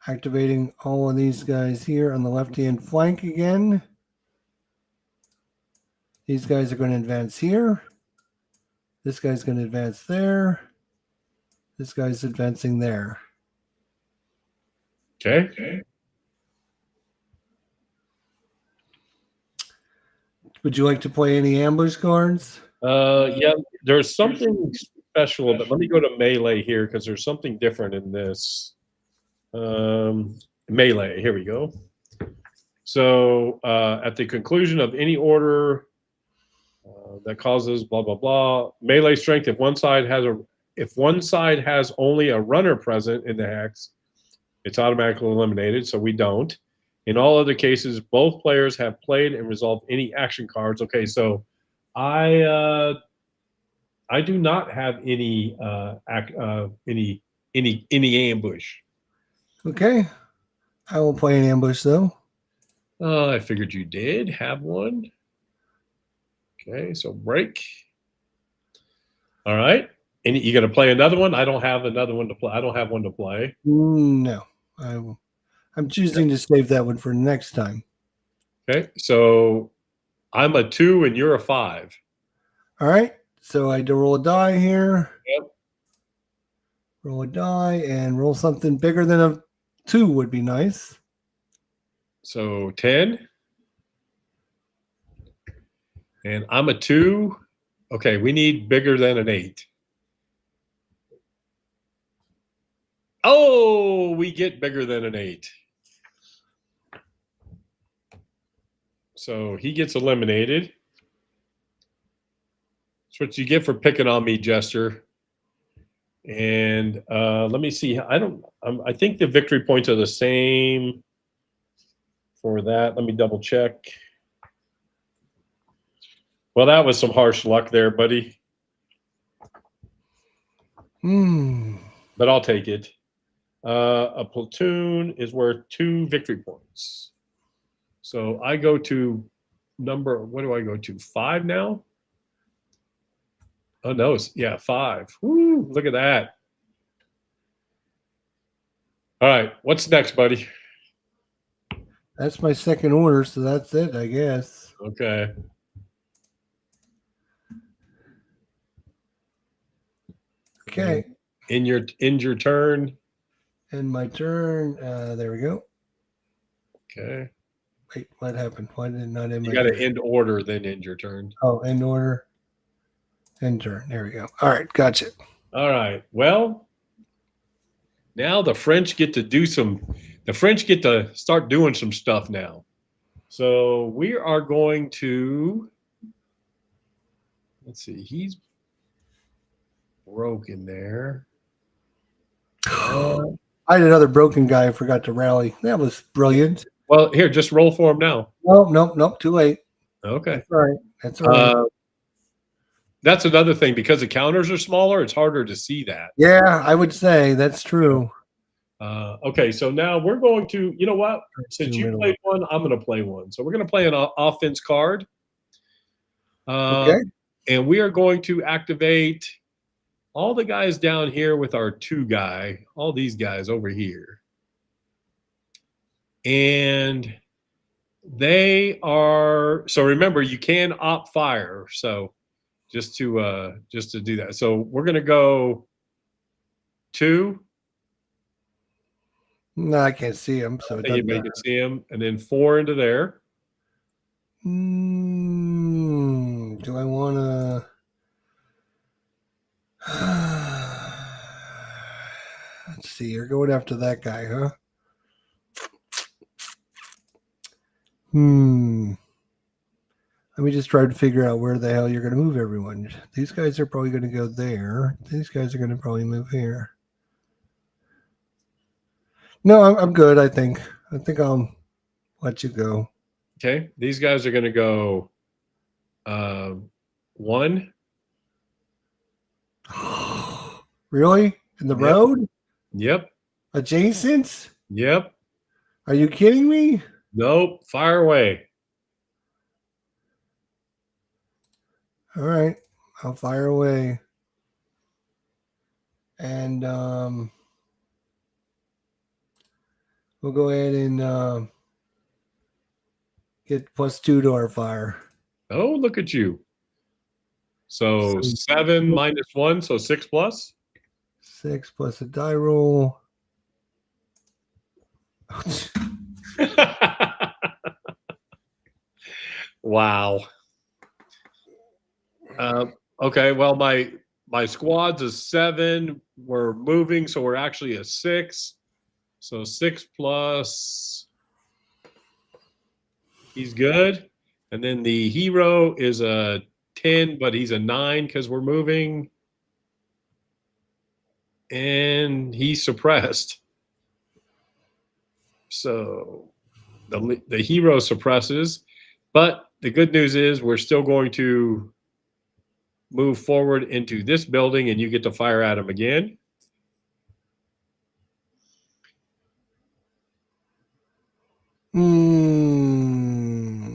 Activating all of these guys here on the left-hand flank again. These guys are going to advance here. This guy's going to advance there. This guy's advancing there. Okay. Would you like to play any ambush cards? Yeah, there's something special, but let me go to melee here because there's something different in this. Melee, here we go. So at the conclusion of any order that causes blah blah blah, melee strength. If one side has only a runner present in the hex, it's automatically eliminated. So we don't. In all other cases, both players have played and resolved any action cards. Okay, so I do not have any any ambush. Okay. I will play an ambush though. I figured you did have one. Okay, so break. All right. And you going to play another one? I don't have another one to play. I don't have one to play. No. I'm choosing to save that one for next time. Okay, so I'm a 2 and you're a 5. All right. So I do roll a die here. Yep. Roll a die and roll something bigger than a 2 would be nice. So 10. And I'm a 2. Okay, we need bigger than an 8. Oh, we get bigger than an 8. So he gets eliminated. That's what you get for picking on me, Jester. And let me see. I think the victory points are the same for that. Let me double check. Well, that was some harsh luck there, buddy. But I'll take it. A platoon is worth 2 victory points. So I go to what do I go to? 5 now? Oh, no. Yeah, 5. Woo, look at that. All right. What's next, buddy? That's my second order, so that's it, I guess. Okay. Okay. In your turn. And my turn. There we go. Okay. Wait, what happened? Why did it not end my You got turn? to end order, then end your turn. Oh, end order. End turn. There we go. All right, gotcha. All right. Well, now the French get to start doing some stuff now. So we are going to, let's see, he's broken there. I had another broken guy. I forgot to rally. That was brilliant. Well, here, just roll for him now. Nope. Too late. Okay. That's all right. That's another thing. Because the counters are smaller, it's harder to see that. Yeah, I would say that's true. Okay, so now we're going to, you know what? Since you middle. played one, I'm going to play one. So we're going to play an offense card. Okay. And we are going to activate all the guys down here with our 2 guy, all these guys over here. And they are, so remember, you can opt fire. So just to do that. So we're going to go 2. No, I can't see him, so it doesn't You matter. can see him, and then 4 into there. Do I want to? Let's see. You're going after that guy, huh? Let me just try to figure out where the hell you're going to move everyone. These guys are probably going to go there. These guys are going to probably move here. No, I'm good. I think I'll let you go. Okay, these guys are going to go 1. Really? In the Yep. road? Yep. Adjacent? Yep. Are you kidding me? Nope. Fire away. All right, I'll fire away. And we'll go ahead and get +2 to our fire. Oh, look at you. So 7 minus 1, so 6 plus. 6 plus a die roll. Wow. Okay, well, my squad's a 7. We're moving, so we're actually a 6. So 6 plus. He's good. And then the hero is a 10, but he's a 9 because we're moving. And he's suppressed. So the hero suppresses. But the good news is we're still going to move forward into this building, and you get to fire at him again.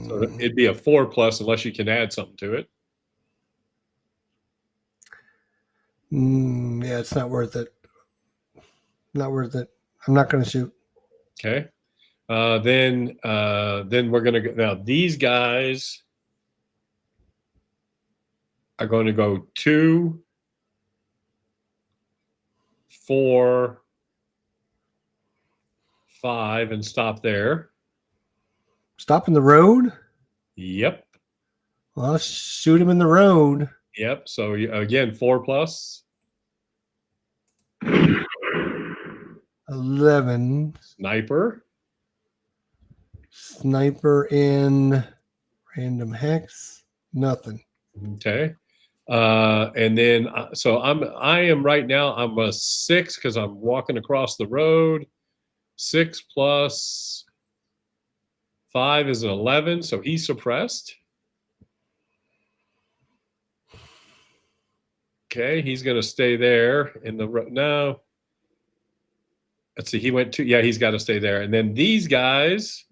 So it'd be a 4 plus unless you can add something to it. Yeah, it's not worth it. Not worth it. I'm not going to shoot. Okay. Then we're going to go. Now, these guys are going to go 2, 4, 5, and stop there. Stop in the road? Yep. Well, I'll shoot him in the road. Yep. So again, 4 plus. 11. Sniper. Sniper in random hex. Nothing. Okay. And then so I am right now, I'm a 6 because I'm walking across the road. 6 plus 5 is an 11, so he's suppressed. Okay, he's going to stay there in the no. Let's see, he went 2. Yeah, he's got to stay there. And then these guys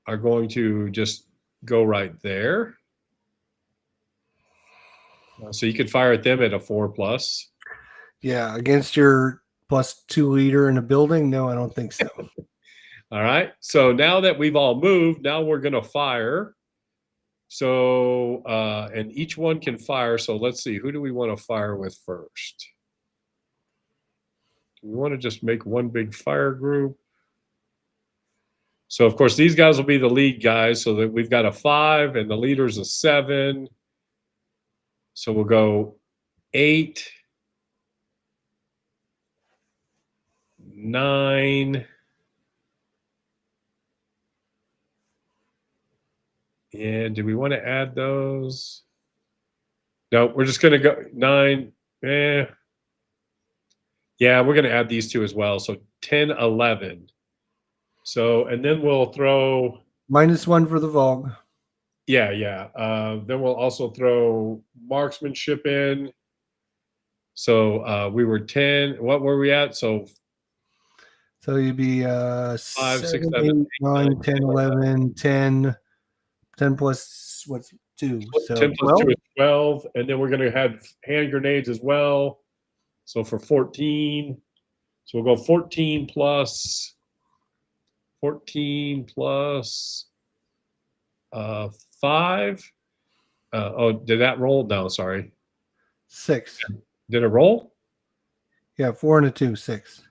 are going to just go right there. So you could fire at them at a 4 plus. Yeah, against your +2 leader in a building? No, I don't think so. All right. So now that we've all moved, now we're going to fire. So, and each one can fire. So let's see, who do we want to fire with first? Do we want to just make one big fire group? So, of course, these guys will be the lead guys. So that we've got a 5 and the leader's a 7. So we'll go 8, 9. And do we want to add those? No, we're just going to go 9. Yeah, we're going to add these 2 as well. So 10, 11. So, and then we'll throw -1 for the Vogue. Yeah. Then we'll also throw marksmanship in. So we were 10. What were we at? So you'd be 5, 6, 7, 7, 8, 8, 9, 10, 11, 10, 10 plus what's 2? 10, So 10 plus 12? 2 is 12. And then we're going to have hand grenades as well. So for 14. So we'll go 14 plus 5. Did that roll? No, sorry. 6. Did it roll? Yeah, 4 and a 2, 6.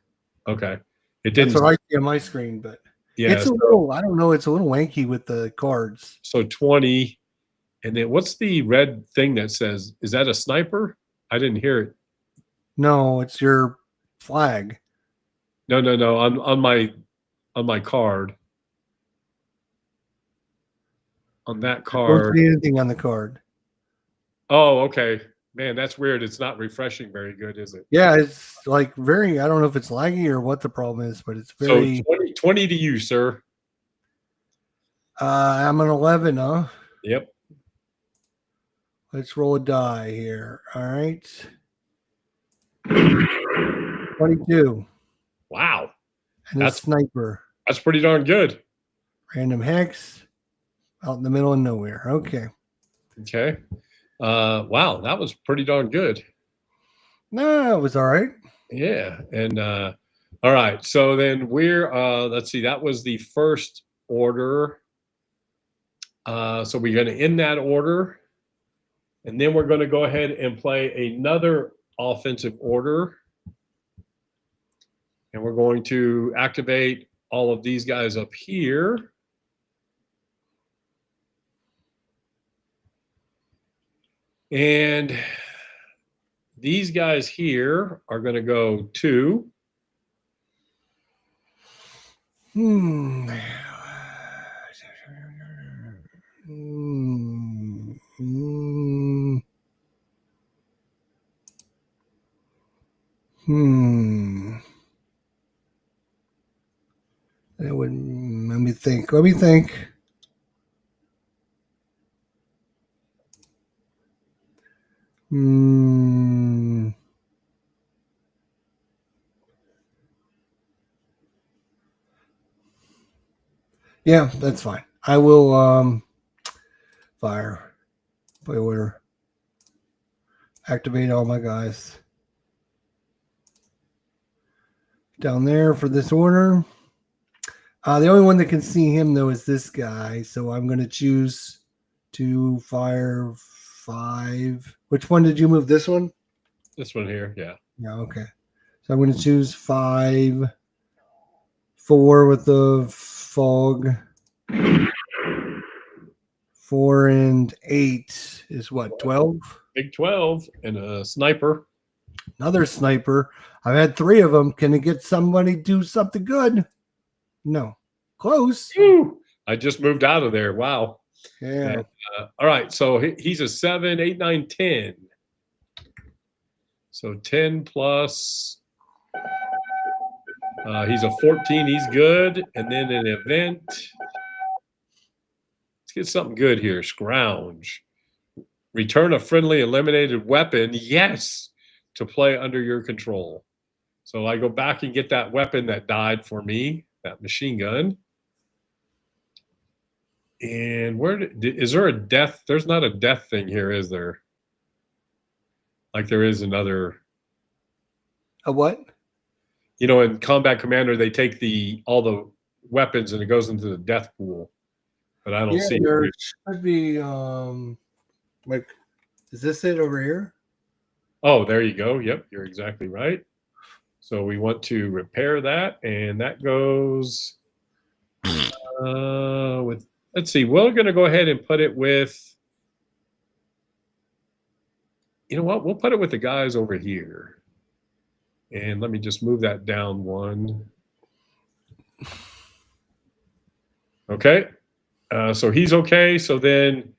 Okay. It didn't. That's what I see on my screen, but Yeah. it's a little, I don't know, it's a little wanky with the cards. So 20. And then what's the red thing that says, is that a sniper? I didn't hear it. No, it's your flag. No. On my card. On that I don't card. see anything on the card. Oh, okay. Man, that's weird. It's not refreshing very good, is it? Yeah, it's like very, I don't know if it's laggy or what the problem is, but it's very. So 20 to you, sir. I'm an 11, huh? Yep. Let's roll a die here. All right. 22. Wow. And a sniper. That's pretty darn good. Random hex. Out in the middle of nowhere. Okay. Okay. Wow, that was pretty darn good. No, it was all right. Yeah. And all right. So then we're let's see, that was the first order. So we're going to end that order. And then we're going to go ahead and play another offensive order. And we're going to activate all of these guys up here. And these guys here are going to go 2. Hmm. That would let me think. Yeah, that's fine. I will fire. Play order. Activate all my guys. Down there for this order. The only one that can see him though is this guy, so I'm going to choose to fire 5. Which one did you move? This one? This one here, yeah. Yeah, okay. So I'm going to choose 5, 4 with the fog. 4 and 8 is what? 12. Big 12 and a sniper. Another sniper. I've had 3 of them. Can it get somebody do something good? No. Close. Woo! I just moved out of there. Wow. Yeah. And, all right. So he's a 7, 8, 9, 10. So 10 plus. He's a 14. He's good. And then an event. Let's get something good here. Scrounge. Return a friendly eliminated weapon. Yes. To play under your control. So I go back and get that weapon that died for me, that machine gun. And is there a death? There's not a death thing here, is there? Like there is another. A what? You know, in Combat Commander, they take all the weapons and it goes into the death pool. But I don't see there it. should be like, is this it over here? Oh, there you go. Yep, you're exactly right. So we want to repair that, and that goes with. Let's see. We're going to go ahead and put it with. You know what? We'll put it with the guys over here. And let me just move that down 1. Okay. So he's okay. So then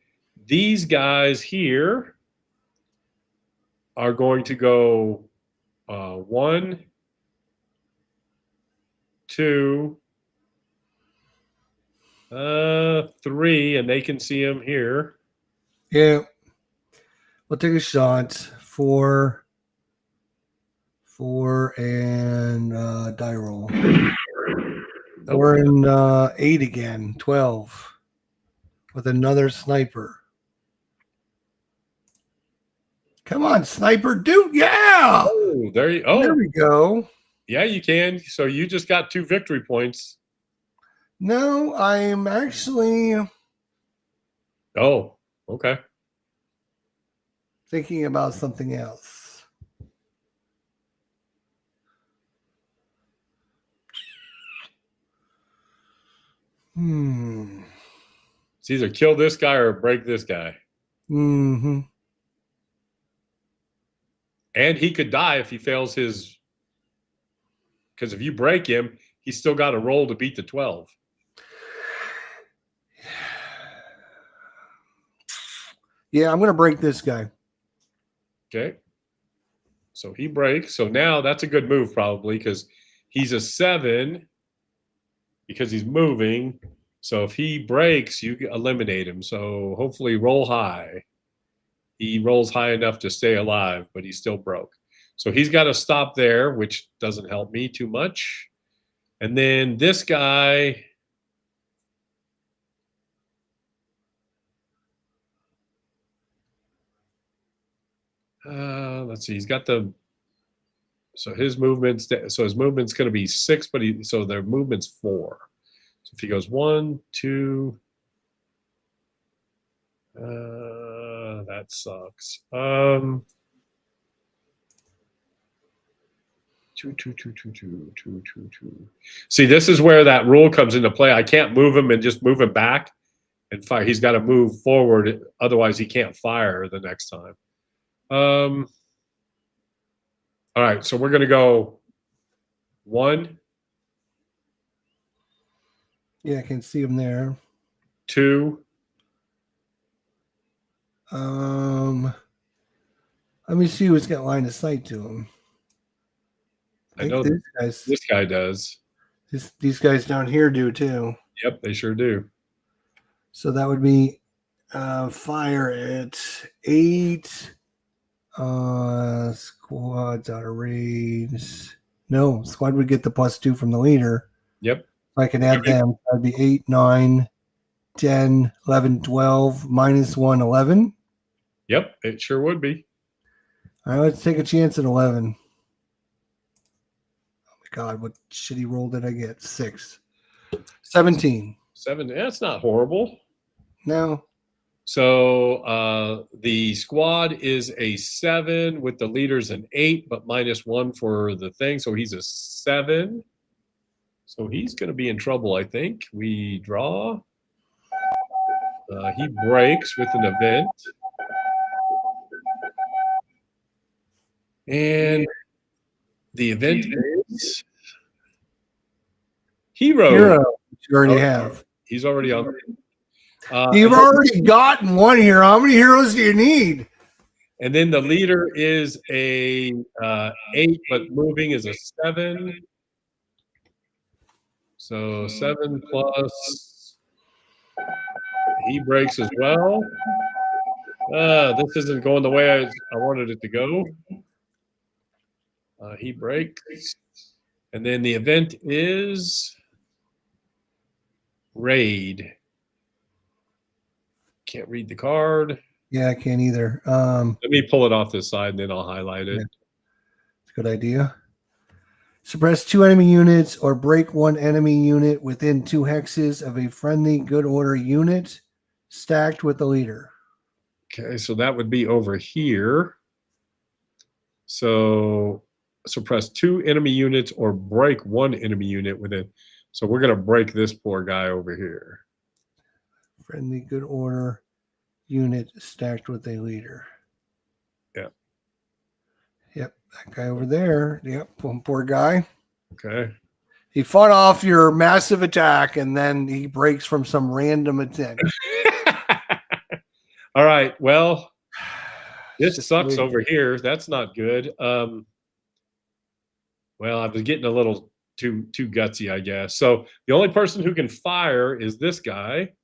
these guys here are going to go 1, 2, 3, and they can see him here. Yeah. We'll take a shot. 4, 4 and die roll. Nope. 4 and 8 again. 12 with another sniper. Come on, sniper dude. Yeah. Oh, there There we go. Yeah, you can. So you just got 2 victory points. No, I'm actually Oh, okay. thinking about something else. It's either kill this guy or break this guy. Mm-hmm. And he could die if he fails his. Because if you break him, he's still got a roll to beat the 12. Yeah, I'm going to break this guy. Okay. So he breaks. So now that's a good move probably because he's a 7 because he's moving. So if he breaks, you eliminate him. So hopefully roll high. He rolls high enough to stay alive, but he's still broke. So he's got to stop there, which doesn't help me too much. And then this guy. Let's see. He's got the. So his movement's going to be 6, but so their movement's 4. So if he goes 1, 2, that sucks. 2, 2, 2, 2, 2, 2, 2, 2. See, this is where that rule comes into play. I can't move him and just move him back and fire. He's got to move forward, otherwise he can't fire the next time. All right, so we're going to go 1. Yeah, I can see him there. 2. Let me see who's got line of sight to him. I know this guy does. These guys down here do too. Yep, they sure do. So that would be fire at 8. Squads out of range. No, squad would get the +2 from the leader. Yep. I can add them. That'd be 8, 9, 10, 11, 12, -1, 11. Yep, it sure would be. All right, let's take a chance at 11. Oh my God, what shitty roll did I get? 6. 17. 7. That's not horrible. No. So the squad is a 7 with the leaders an 8, but -1 for the thing. So he's a 7. So he's going to be in trouble, I think. We draw. He breaks with an event. And the event is Hero. Which you already have. He's already on. You've already gotten one hero. How many heroes do you need? And then the leader is a 8, but moving is a 7. So 7 plus. He breaks as well. This isn't going the way I wanted it to go. He breaks. And then the event is Raid. Can't read the card. Yeah, I can't either. Let me pull it off this side and then I'll highlight it. Yeah. Good idea. Suppress 2 enemy units or break 1 enemy unit within 2 hexes of a friendly good order unit stacked with the leader. Okay, so that would be over here. So suppress 2 enemy units or break 1 enemy unit within. So we're going to break this poor guy over here. Friendly good order unit stacked with a leader. Yeah. Yep, that guy over there. Yep, poor guy. Okay. He fought off your massive attack and then he breaks from some random attack. All right. Well, this sucks over here. That's not good. Well, I was getting a little too gutsy, I guess. So the only person who can fire is this guy,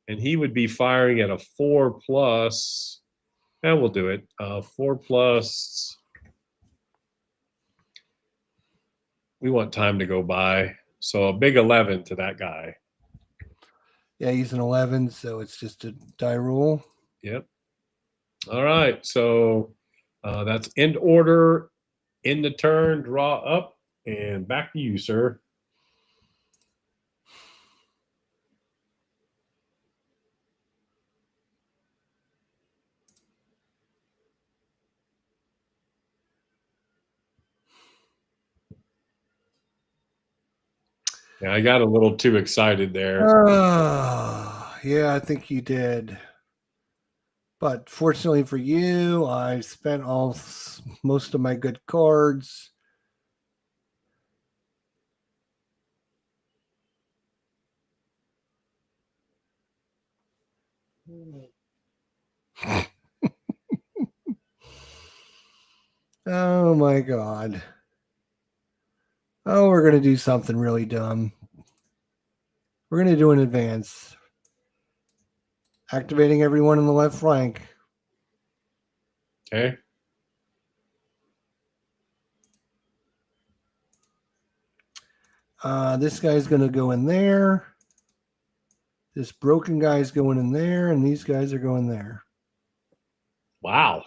and he would be firing at a 4 plus. And we'll do it. 4 plus. We want time to go by. So a big 11 to that guy. Yeah, he's an 11, so it's just a die roll. Yep. All right. So that's end order, end the turn, draw up, and back to you, sir. Yeah, I got a little too excited there. Yeah, I think you did. But fortunately for you, I spent most of my good cards. Oh my god. Oh, we're going to do something really dumb. We're going to do an advance. Activating everyone in the left flank. Okay. This guy's going to go in there. This broken guy's going in there, and these guys are going there. Wow.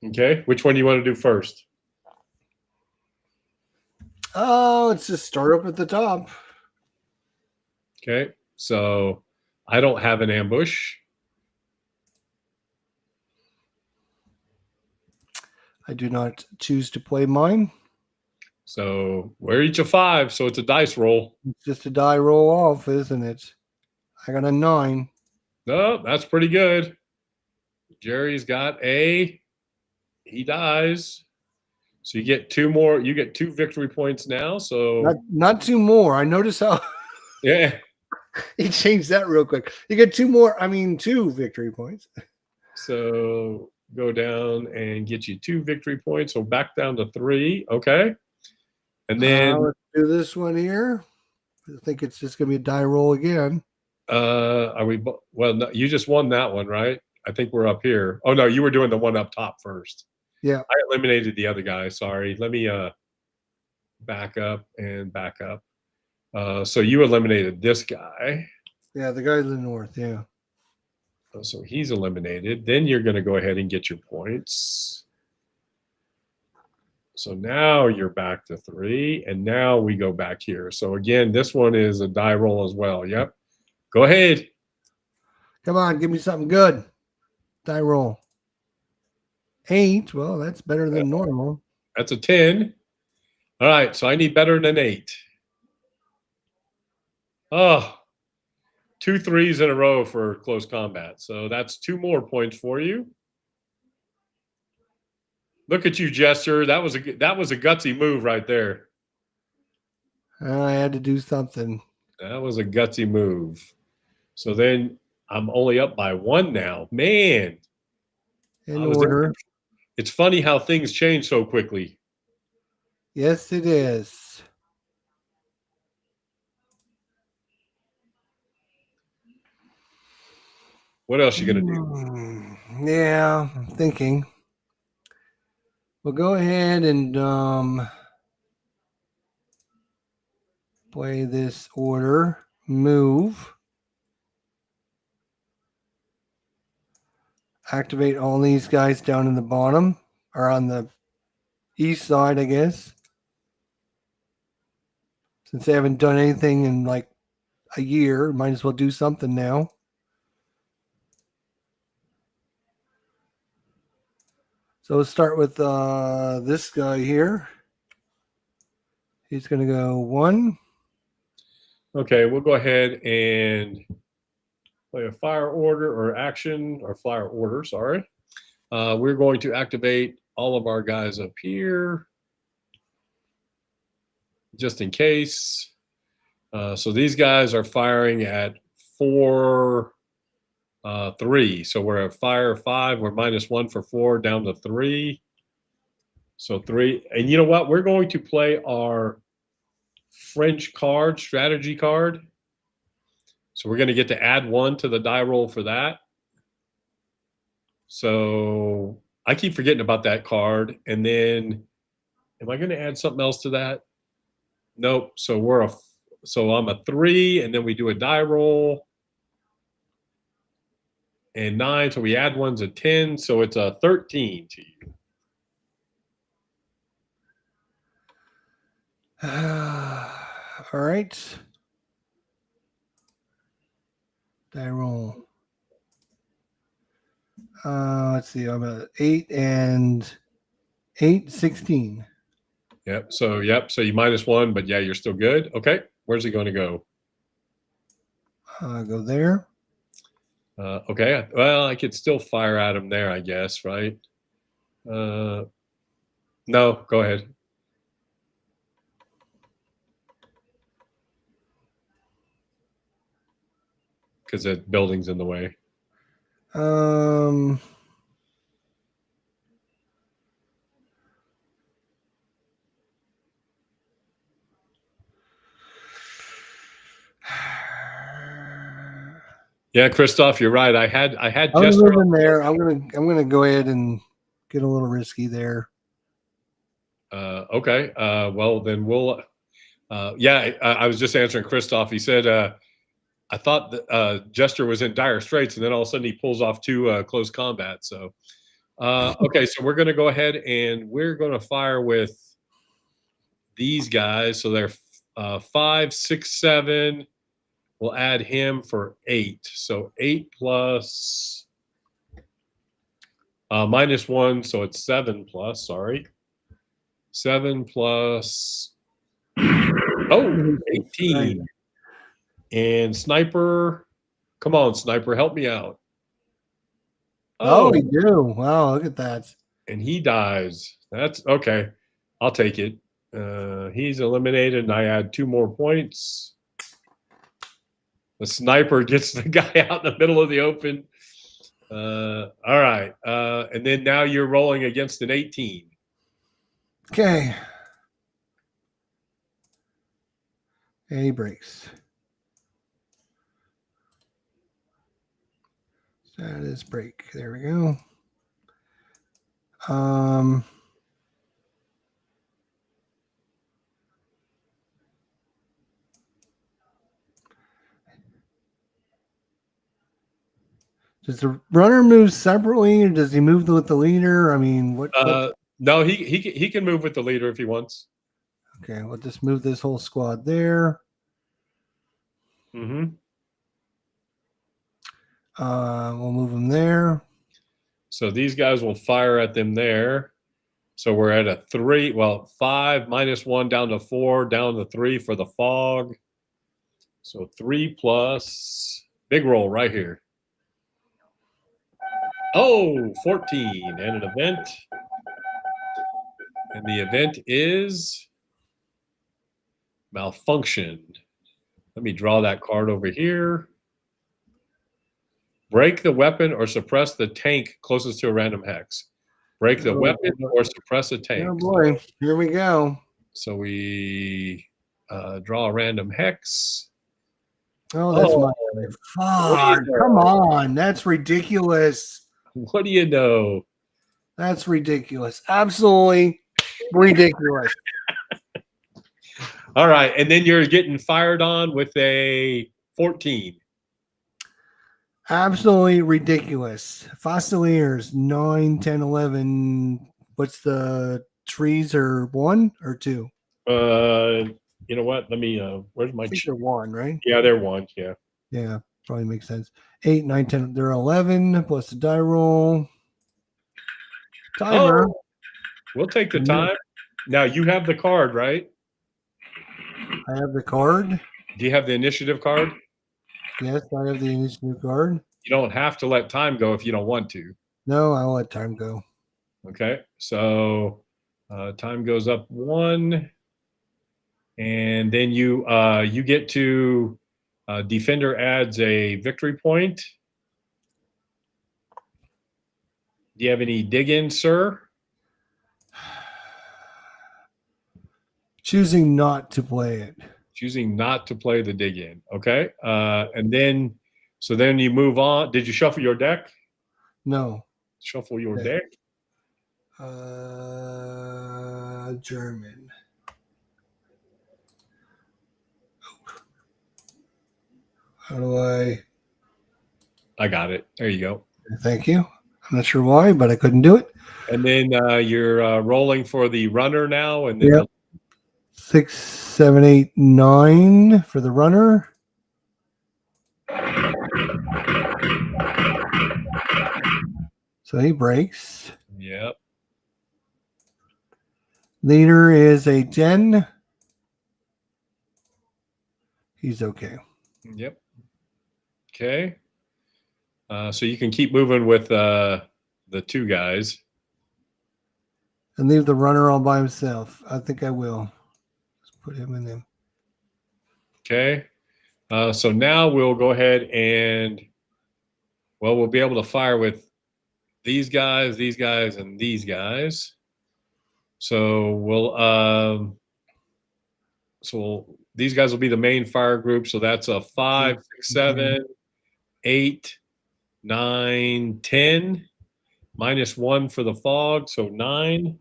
Okay. Which one do you want to do first? Oh, let's just start up at the top. Okay. So I don't have an ambush. I do not choose to play mine. So we're each a 5, so it's a dice roll. It's just a die roll off, isn't it? I got a 9. No, that's pretty good. Jerry's got he dies. So you get 2 more. You get 2 victory points now. So Not 2 more. I notice how yeah. he changed that real quick. You get 2 more. I mean, 2 victory points. So go down and get you 2 victory points. So back down to 3. Okay. And then let's do this one here. I think it's just going to be a die roll again. are we? Well, no, you just won that one, right? I think we're up here. Oh no, you were doing the one up top first. Yeah. I eliminated the other guy. Sorry. Let me back up and back up. So you eliminated this guy. Yeah, the guy in the north. Yeah. So he's eliminated. Then you're going to go ahead and get your points. So now you're back to 3, and now we go back here. So again, this one is a die roll as well. Yep. Go ahead. Come on, give me something good. Die roll. 8. Well, that's better than normal. That's a 10. All right, so I need better than 8. Oh, 2 3s in a row for close combat. So that's 2 more points for you. Look at you, Jester. That was a gutsy move right there. I had to do something. That was a gutsy move. So then I'm only up by 1 now. Man. In order. It's funny how things change so quickly. Yes, it is. What else you going to do? Yeah, I'm thinking. We'll go ahead and play this order. Move. Activate all these guys down in the bottom, or on the east side, I guess. Since they haven't done anything in like a year, might as well do something now. So let's start with this guy here. He's going to go 1. Okay, we'll go ahead and play a fire order or action, or fire order, sorry. We're going to activate all of our guys up here, just in case. So these guys are firing at 4, 3. So we're at fire 5. We're -1 for 4, down to 3. So 3. And you know what? We're going to play our French card, strategy card. So we're going to get to add 1 to the die roll for that. So I keep forgetting about that card. And then Am I going to add something else to that? Nope. So I'm a 3, and then we do a die roll. And 9, so we add one's a 10, so it's a 13 to you. All right. Die roll. Let's see. I'm at 8 and 8, 16. Yep. So you -1, but yeah, you're still good. Okay. Where's he going to go? Go there. Okay. Well, I could still fire at him there, I guess, right? No, go ahead. Because the building's in the way. Yeah, Christoph, you're right. I had Jester in there. I'm gonna go ahead and get a little risky there. Okay. Well, then we'll. Yeah, I was just answering Christoph. He said, I thought that Jester was in dire straits, and then all of a sudden he pulls off 2 close combat. So, okay, so we're going to go ahead and we're going to fire with these guys. So they're 5, 6, 7. We'll add him for 8. So 8 plus -1, so it's 7 plus. Sorry, 7 plus 18. And Sniper, come on, Sniper, help me out. Oh, we do. Wow, look at that. And he dies. That's okay. I'll take it. He's eliminated, and I add 2 more points. The Sniper gets the guy out in the middle of the open. All right. And then now you're rolling against an 18. Okay. And he breaks. Status break. There we go. Does the runner move separately, or does he move with the leader? I mean, what? No, he can move with the leader if he wants. Okay, we'll just move this whole squad there. Mm-hmm. We'll move them there. So these guys will fire at them there. So we're at a 3. Well, 5 -1 down to 4, down to 3 for the fog. So 3 plus big roll right here. Oh, 14 and an event. And the event is malfunction. Let me draw that card over here. Break the weapon or suppress the tank closest to a random hex. Break the weapon or suppress a tank. Oh boy, here we go. So we draw a random hex. Oh, that's my fuck. Come on. That's ridiculous. What do you know? That's ridiculous. Absolutely ridiculous. All right. And then you're getting fired on with a 14. Absolutely ridiculous. Fusiliers 9, 10, 11. What's the trees are 1 or 2? You know what? Let me where's my they're 1, right? Yeah, they're 1. Yeah. Yeah, probably makes sense. 8, 9, 10. They're 11 plus the die roll. Timer. Oh, we'll take the time. Now you have the card, right? I have the card. Do you have the initiative card? Yes, I have the initiative card. You don't have to let time go if you don't want to. No, I'll let time go. Okay, so time goes up 1, and then you get to defender adds a victory point. Do you have any dig-in, sir? Choosing not to play it. Choosing not to play the dig-in. Okay, and then so then you move on. Did you shuffle your deck? No. Shuffle your deck. German. How do I got it. There you go. Thank you. I'm not sure why, but I couldn't do it. And then you're rolling for the runner now, and then Yep. 6, 7, 8, 9 for the runner. So he breaks. Yep. Leader is a 10. He's okay. Yep. Okay. So you can keep moving with the two guys. And leave the runner all by himself. I think I will. Let's put him in there. Okay. So now we'll go ahead and, well, we'll be able to fire with these guys, and these guys. So these guys will be the main fire group. So that's a 5, 6, 7, 8, 9, 10. -1 for the fog, so 9.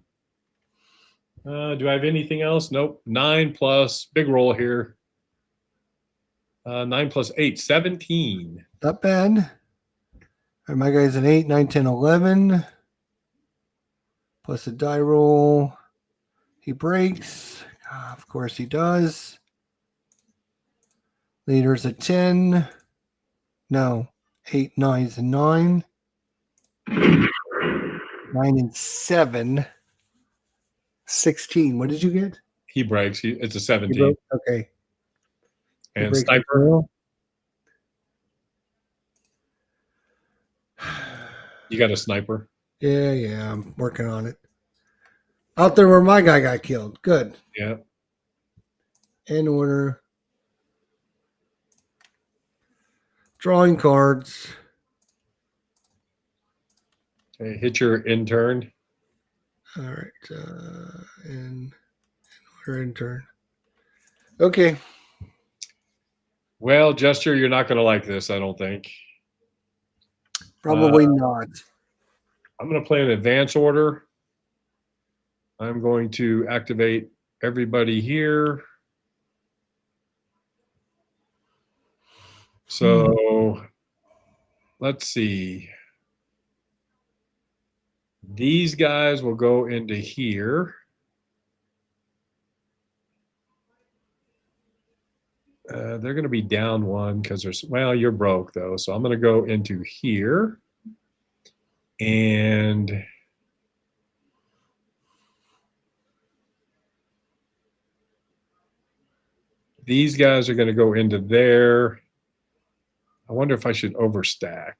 Do I have anything else? Nope. 9 plus big roll here. 9 plus 8, 17. Not bad. All right, my guy's an 8, 9, 10, 11. Plus a die roll. He breaks. Of course he does. Leader's a 10. No. 8, 9 is a 9. 9 and 7. 16. What did you get? He breaks. It's a 17. Okay. And sniper. You got a sniper? Yeah. I'm working on it. Out there where my guy got killed. Good. Yeah. In order. Drawing cards. Okay, hit your intern. All right. In order, intern. Okay. Well, Jester, you're not going to like this, I don't think. Probably not. I'm going to play an advance order. I'm going to activate everybody here. So let's see. These guys will go into here. They're going to be down 1 because there's, well, you're broke though. So I'm going to go into here. And these guys are going to go into there. I wonder if I should overstack.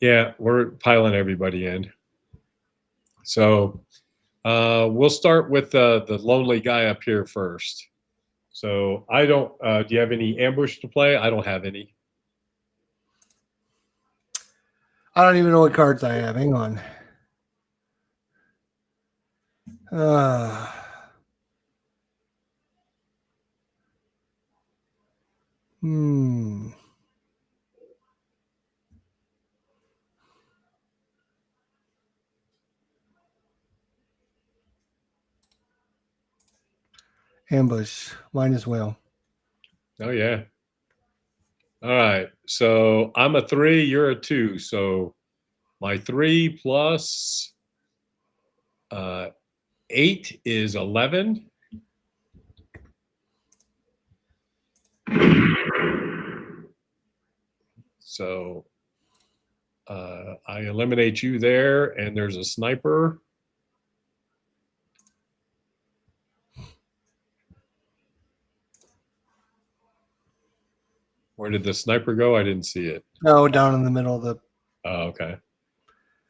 Yeah, we're piling everybody in. So we'll start with the lonely guy up here first. So I don't, do you have any ambush to play? I don't have any. I don't even know what cards I have. Hang on. Ambush. Mine as well. Oh, yeah. All right. So I'm a 3, you're a 2. So my 3 plus 8 is 11. So I eliminate you there, and there's a sniper. Where did the sniper go? I didn't see it. Oh, down in the middle of the. Oh, okay.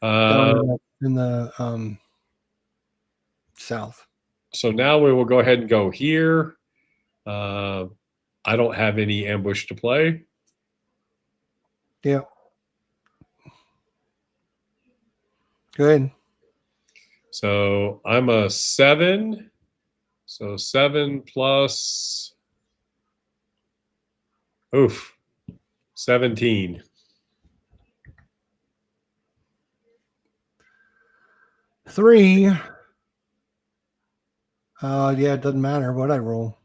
Down in the south. So now we will go ahead and go here. I don't have any ambush to play. Yeah. Good. So I'm a 7. So 7 plus, 17. 3. Yeah, it doesn't matter what I roll.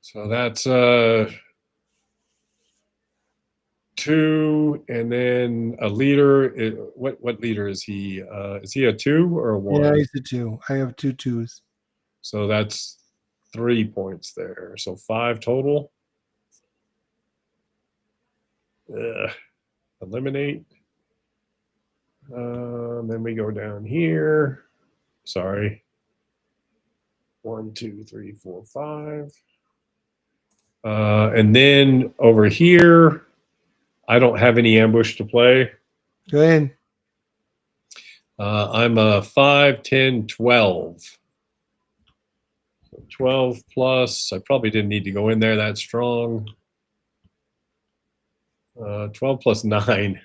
So that's 2, and then a leader. What leader is he? Is he a 2 or a 1? Yeah, he's a 2. I have 2 2s. So that's 3 points there. So 5 total. Eliminate. Then we go down here. Sorry. 1, 2, 3, 4, 5. And then over here, I don't have any ambush to play. Go ahead. I'm a 5, 10, 12. 12 plus. I probably didn't need to go in there that strong. 12 plus 9.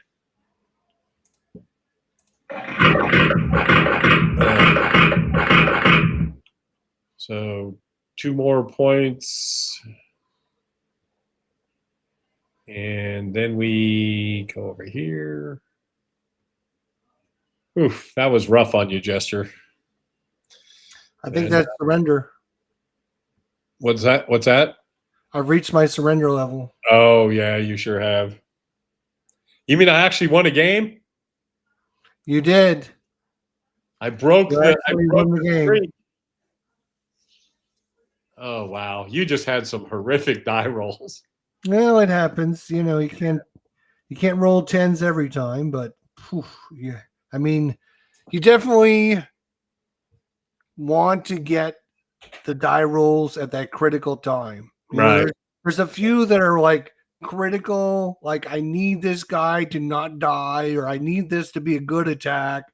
So 2 more points. And then we go over here. Oof, that was rough on you, Jester. I think that's surrender. What's that? What's that? I've reached my surrender level. Oh, yeah, you sure have. You mean I actually won a game? You did. I broke You the actually won the game. streak. Oh, wow. You just had some horrific die rolls. Well, it happens. You know, you can't roll 10s every time, but yeah. I mean, you definitely want to get the die rolls at that critical time. You know, Right. there's a few that are like critical, like I need this guy to not die, or I need this to be a good attack.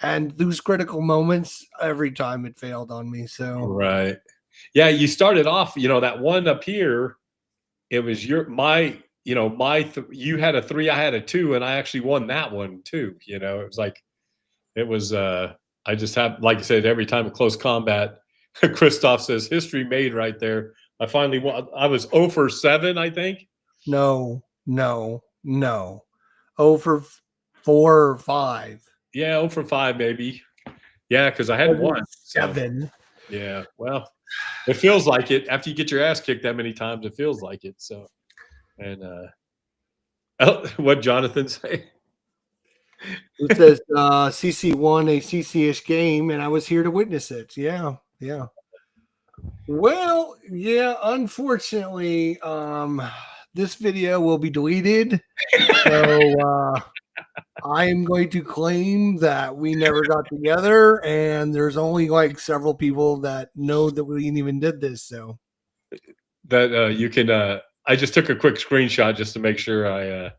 And those critical moments, every time it failed on me. So Right. Yeah, you started off, that one up here, it was you had a 3, I had a 2, and I actually won that one too. I just have, like I said, every time in close combat, Christoph says history made right there. I finally won. I was 0 for 7, I think. no. 0 for 4 or 5. Yeah, 0 for 5 maybe. Yeah, because I had 1. 7. So, yeah, well, it feels like it. After you get your ass kicked that many times, it feels like it. So, and what Jonathan say? It says CC won a CC-ish game, and I was here to witness it. Yeah. Well, yeah. Unfortunately, this video will be deleted, so I am going to claim that we never got together, and there's only like several people that know that we even did this. So That you can. I just took a quick screenshot just to make sure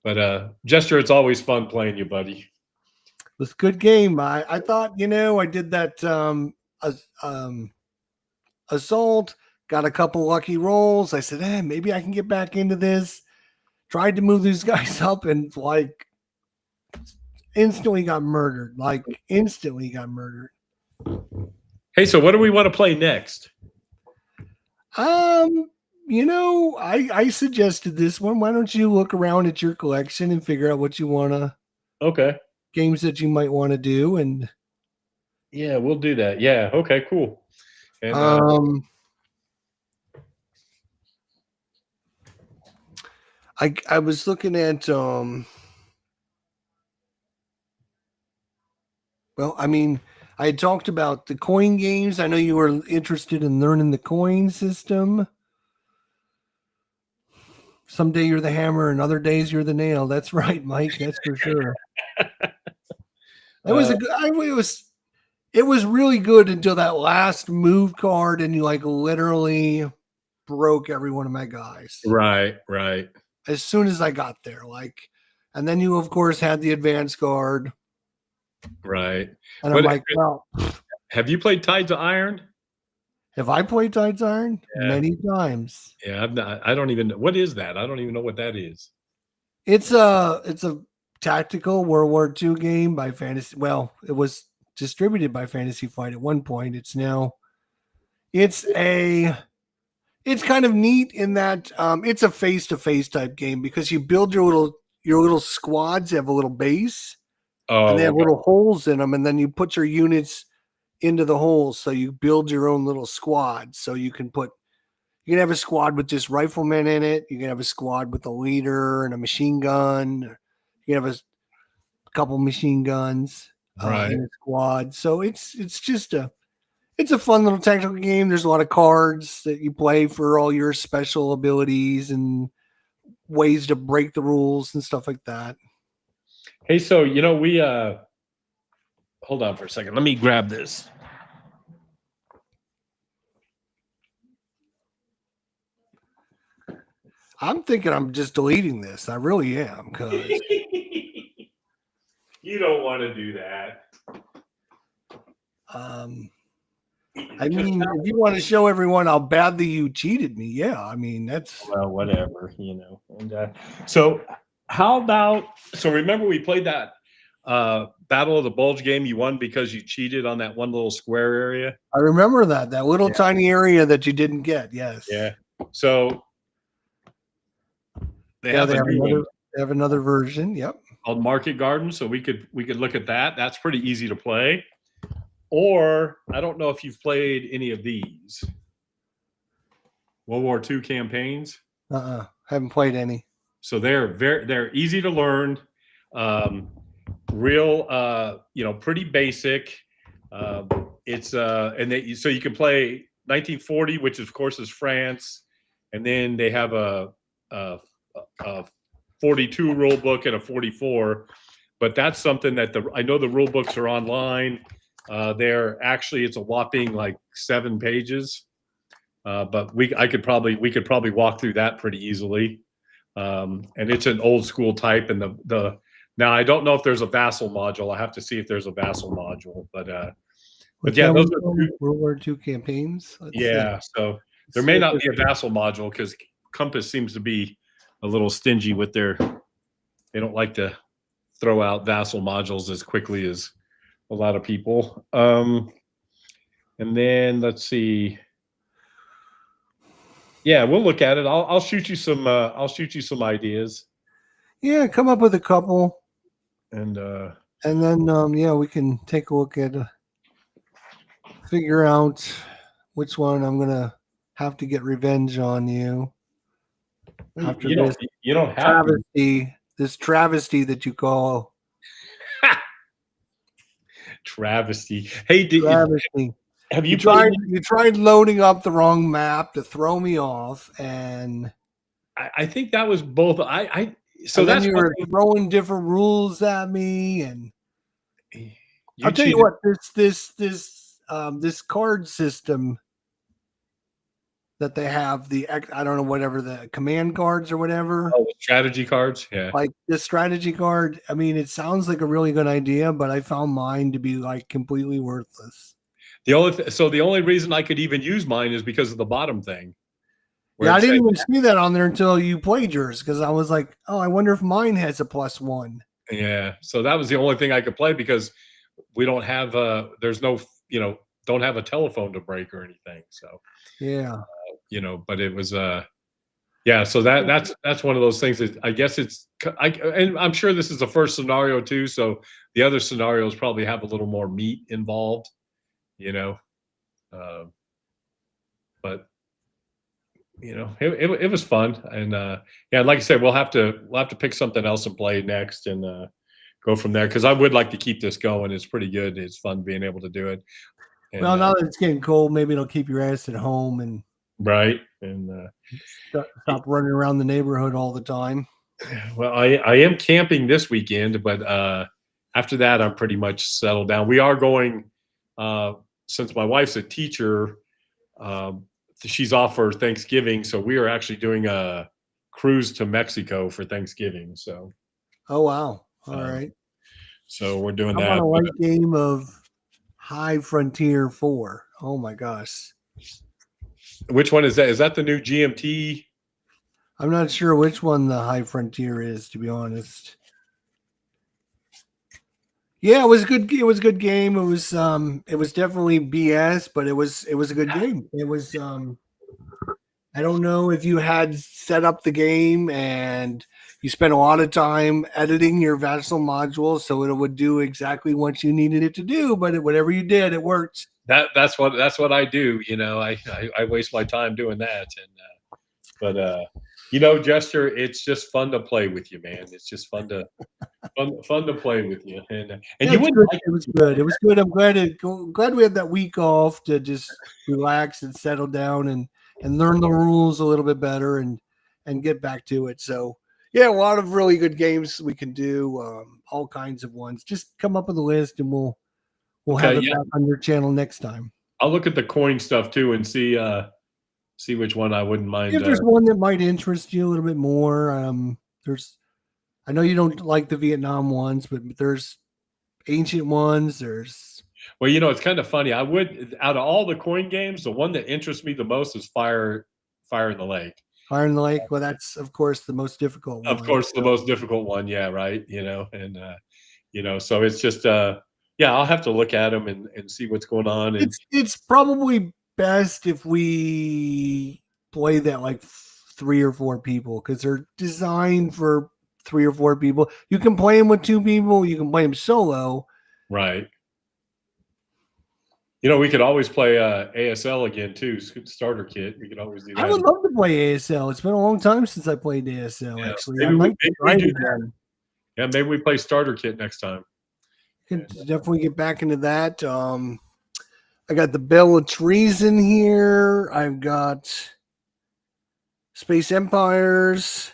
But Jester, it's always fun playing you, buddy. it was a good game. I thought, I did that assault, got a couple lucky rolls. I said, maybe I can get back into this. Tried to move these guys up and instantly got murdered. Hey, so what do we want to play next? I suggested this one. Why don't you look around at your collection and figure out what you want to games that you might want to do, and yeah, we'll do that. Yeah, okay, cool. And I was looking at well, I mean, I had talked about the coin games. I know you were interested in learning the coin system. Someday you're the hammer, and other days you're the nail. That's right, Mike. That's for sure. It was it was really good until that last move card, and you literally broke every one of my guys. Right. As soon as I got there, and then you of course had the advance guard. Right. And I'm like, well, have you played Tides of Iron? Have I played Tides of Iron? Yeah. Many times. Yeah, I don't even know. What is that? I don't even know what that is. It's a tactical World War II game by Fantasy. Well, it was distributed by Fantasy Flight at one point. It's kind of neat in that it's a face-to-face type game because you build your your little squads have a little base, and Oh, they have okay. little holes in them, and then you put your units into the holes, so you build your own little squad. So you can have a squad with just riflemen in it. You can have a squad with a leader and a machine gun. You can have a couple machine guns Right. in a squad. So it's just it's a fun little tactical game. There's a lot of cards that you play for all your special abilities and ways to break the rules and stuff like that. Hey, so we hold on for a second. Let me grab this. I'm thinking I'm just deleting this. I really am, because You don't want to do that. I mean, if you want to show everyone how badly you cheated me, yeah. I mean, that's Well, whatever, And so, how about? So remember, we played that Battle of the Bulge game. You won because you cheated on that one little square area. I remember that little tiny area that you didn't get. Yes. Yeah. So they have another version. Yep. Called Market Garden. So we could look at that. That's pretty easy to play. Or I don't know if you've played any of these World War II campaigns. Haven't played any. So they're easy to learn, real pretty basic. It's so you can play 1940, which of course is France, and then they have a 42 rule book and a 44. But that's something that I know the rule books are online. It's a whopping like 7 pages. But we could probably walk through that pretty easily. And it's an old school type, and now I don't know if there's a vassal module. I have to see if there's a vassal module, but yeah, those are World War II campaigns. So there may not be a vassal module because Compass seems to be a little stingy with they don't like to throw out vassal modules as quickly as a lot of people. And then let's see. Yeah, we'll look at it. I'll shoot you some. I'll shoot you some ideas. Yeah, come up with a couple, and then we can take a look at, figure out which one I'm gonna have to get revenge on you. After you don't have this travesty that you call travesty. Hey, travesty. Have you tried loading up the wrong map to throw me off, and I think that was both. So and that's then you were throwing different rules at me, and I'll tell you what, this card system that they have, I don't know, whatever, the command cards or whatever. Oh, strategy cards, yeah. Like the strategy card. I mean, it sounds like a really good idea, but I found mine to be like completely worthless. The only reason I could even use mine is because of the bottom thing. Yeah, I didn't even see that on there until you played yours, because I was like, oh, I wonder if mine has a +1. Yeah, so that was the only thing I could play because we don't have there's no don't have a telephone to break or anything. So yeah, but it was yeah. So that's one of those things that I guess and I'm sure this is the first scenario too. So the other scenarios probably have a little more meat involved, but it was fun, and yeah, like I said, we'll have to pick something else and play next, and go from there, because I would like to keep this going. It's pretty good. It's fun being able to do it. And, well, now that it's getting cold, maybe it'll keep your ass at home and stop running around the neighborhood all the time. Well, I am camping this weekend, but after that, I'm pretty much settled down. We are going, since my wife's a teacher, she's off for Thanksgiving, so we are actually doing a cruise to Mexico for Thanksgiving. So, oh wow, all right. So we're doing that. I'm on a light game of High Frontier 4. Oh my gosh. Which one is that? Is that the new GMT? I'm not sure which one the High Frontier is, to be honest. Yeah, it was good. It was a good game. It was definitely BS, but it was a good game. It was I don't know if you had set up the game and you spent a lot of time editing your Vassal module so it would do exactly what you needed it to do, but whatever you did, it worked. That's what I do. I waste my time doing that. But Jester, it's just fun to play with you, man. It's just fun to play with you, and Yeah, you it's wouldn't good. like It was good. It was good. I'm glad we had that week off to just relax and settle down and learn the rules a little bit better and get back to it. So yeah, a lot of really good games we can do. All kinds of ones. Just come up with a list and we'll have okay. it Yeah, back on your channel next time. I'll look at the coin stuff too and see which one I wouldn't mind. If there's one that might interest you a little bit more, there's. I know you don't like the Vietnam ones, but there's ancient ones. There's Well, it's kind of funny. I would, out of all the coin games, the one that interests me the most is Fire in the Lake. Fire in the Lake. Well, that's of course the most difficult one. Of course, the most difficult one. Yeah, right. So it's just yeah, I'll have to look at them and see what's going on. And It's probably best if we play that like 3 or 4 people because they're designed for 3 or 4 people. You can play them with 2 people. You can play them solo. right. We could always play ASL again too. Starter kit. We could always do that. I would love to play ASL. It's been a long time since I played ASL. Yeah. Actually, Maybe I might maybe try we it do that. again. Yeah, maybe we play starter kit next time. Can definitely get back into that. I got the Bell of Treason here. I've got Space Empires.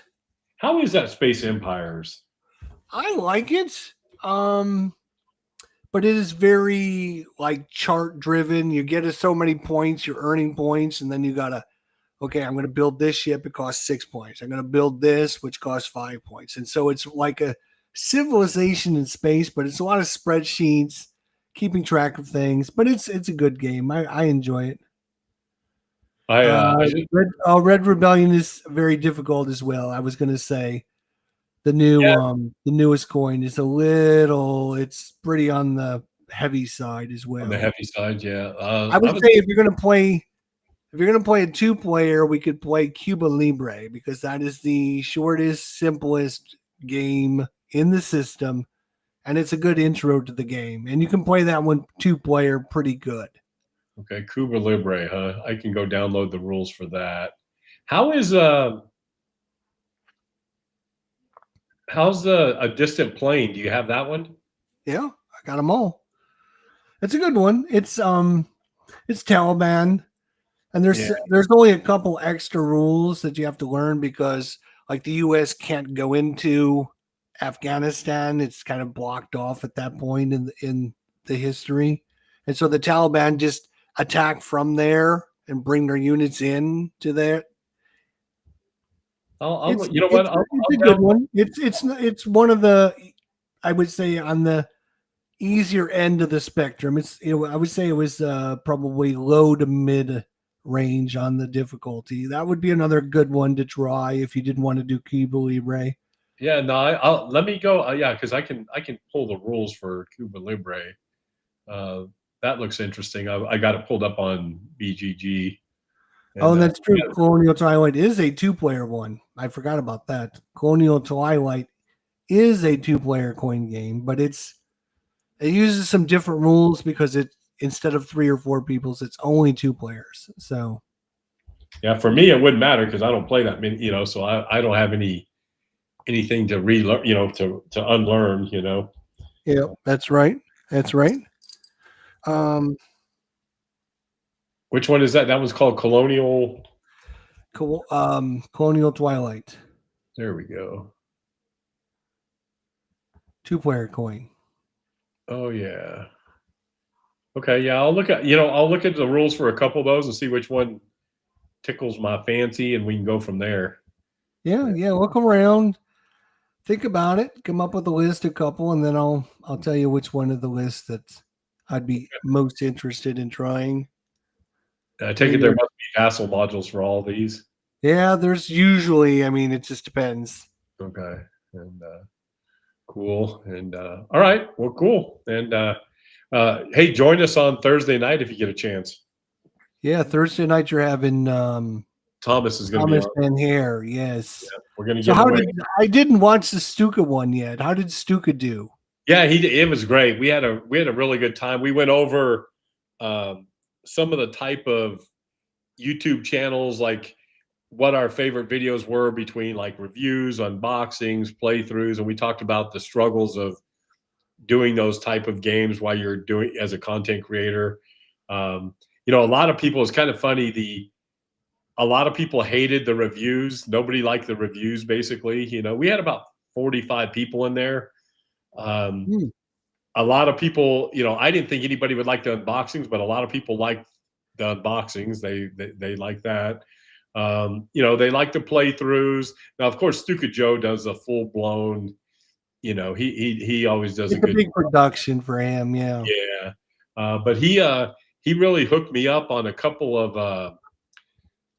How is that Space Empires? I like it. But it is very like chart driven. You get so many points, you're earning points, and then you gotta, okay, I'm gonna build this ship, it costs 6 points. I'm gonna build this, which costs 5 points. And so it's like a civilization in space, but it's a lot of spreadsheets, keeping track of things. But it's a good game. I enjoy it. Red Rebellion is very difficult as well. I was gonna say the newest coin is it's pretty on the heavy side as well. On the heavy side, yeah. I would say if you're gonna play a 2-player, we could play Cuba Libre because that is the shortest, simplest game in the system, and it's a good intro to the game. And you can play that one 2-player pretty good. Okay, Cuba Libre, huh? I can go download the rules for that. How's a Distant Plane? Do you have that one? Yeah, I got them all. It's a good one. It's Taliban, and there's only a couple extra rules that you have to learn because like the U.S. can't go into Afghanistan. It's kind of blocked off at that point in the history, and so the Taliban just attack from there and bring their units in to there. It's a good one. It's one of the, I would say, on the easier end of the spectrum. I would say it was probably low to mid range on the difficulty. That would be another good one to try if you didn't want to do Cuba Libre. Yeah, no, I'll let me go. Yeah, because I can pull the rules for Cuba Libre. That looks interesting. I got it pulled up on BGG. And, that's true. Yeah. Colonial Twilight is a 2-player one. I forgot about that. Colonial Twilight is a 2-player coin game, but it uses some different rules because instead of 3 or 4 people, it's only 2 players. So, yeah, for me it wouldn't matter because I don't play that many. So I don't have anything to relearn. To unlearn. Yeah, that's right. That's right. Which one is that? That was called Colonial. Colonial Twilight. There we go. 2-player coin. Oh yeah. Okay, yeah. I'll look at the rules for a couple of those and see which one tickles my fancy, and we can go from there. Yeah. Look around, think about it, come up with a list, a couple, and then I'll tell you which one of the lists that I'd be most interested in trying. I take it there must be Vassal modules for all these. Yeah, there's usually. I mean, it just depends. Okay, and cool, and all right, well, cool, and hey, join us on Thursday night if you get a chance. Yeah, Thursday night you're having Thomas is going to be Thomas on. Van Hair, yes. Yeah, we're going to So give away. I didn't watch the Stuka one yet. How did Stuka do? Yeah, it was great. We had a really good time. We went over some of the type of YouTube channels, like what our favorite videos were between like reviews, unboxings, playthroughs, and we talked about the struggles of doing those type of games while you're doing as a content creator. A lot of people, it's kind of funny, a lot of people hated the reviews. Nobody liked the reviews, basically. We had about 45 people in there. Hmm. A lot of people, I didn't think anybody would like the unboxings, but a lot of people liked the unboxings. They like that. They like the playthroughs. Now, of course, Stuka Joe does a full blown. He always does a It's a good big job. production for him, yeah. Yeah, but he really hooked me up on a couple of.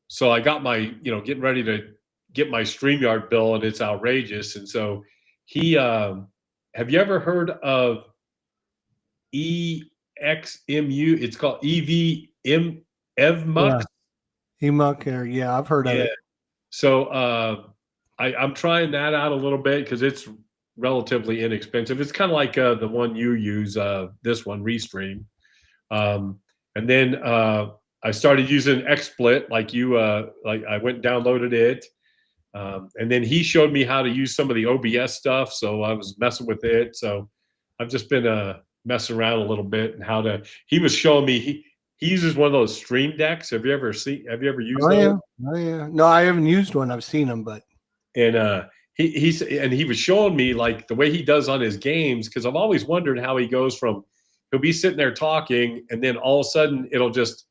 So I got my getting ready to get my StreamYard bill, and it's outrageous. And so he, have you ever heard of EXMU? It's called EVM Yeah. EVMux. Emucker, yeah, I've heard of Yeah. it. So I'm trying that out a little bit because it's relatively inexpensive. It's kind of like the one you use, this one, Restream. And then I started using XSplit, like you, like I went and downloaded it. And then he showed me how to use some of the OBS stuff. So I was messing with it. So I've just been messing around a little bit and he was showing me, he uses one of those stream decks. Have you ever used Oh those? yeah. Oh yeah. No, I haven't used one. I've seen them, but And he was showing me like the way he does on his games, because I've always wondered how he goes from, he'll be sitting there talking and then all of a sudden it'll just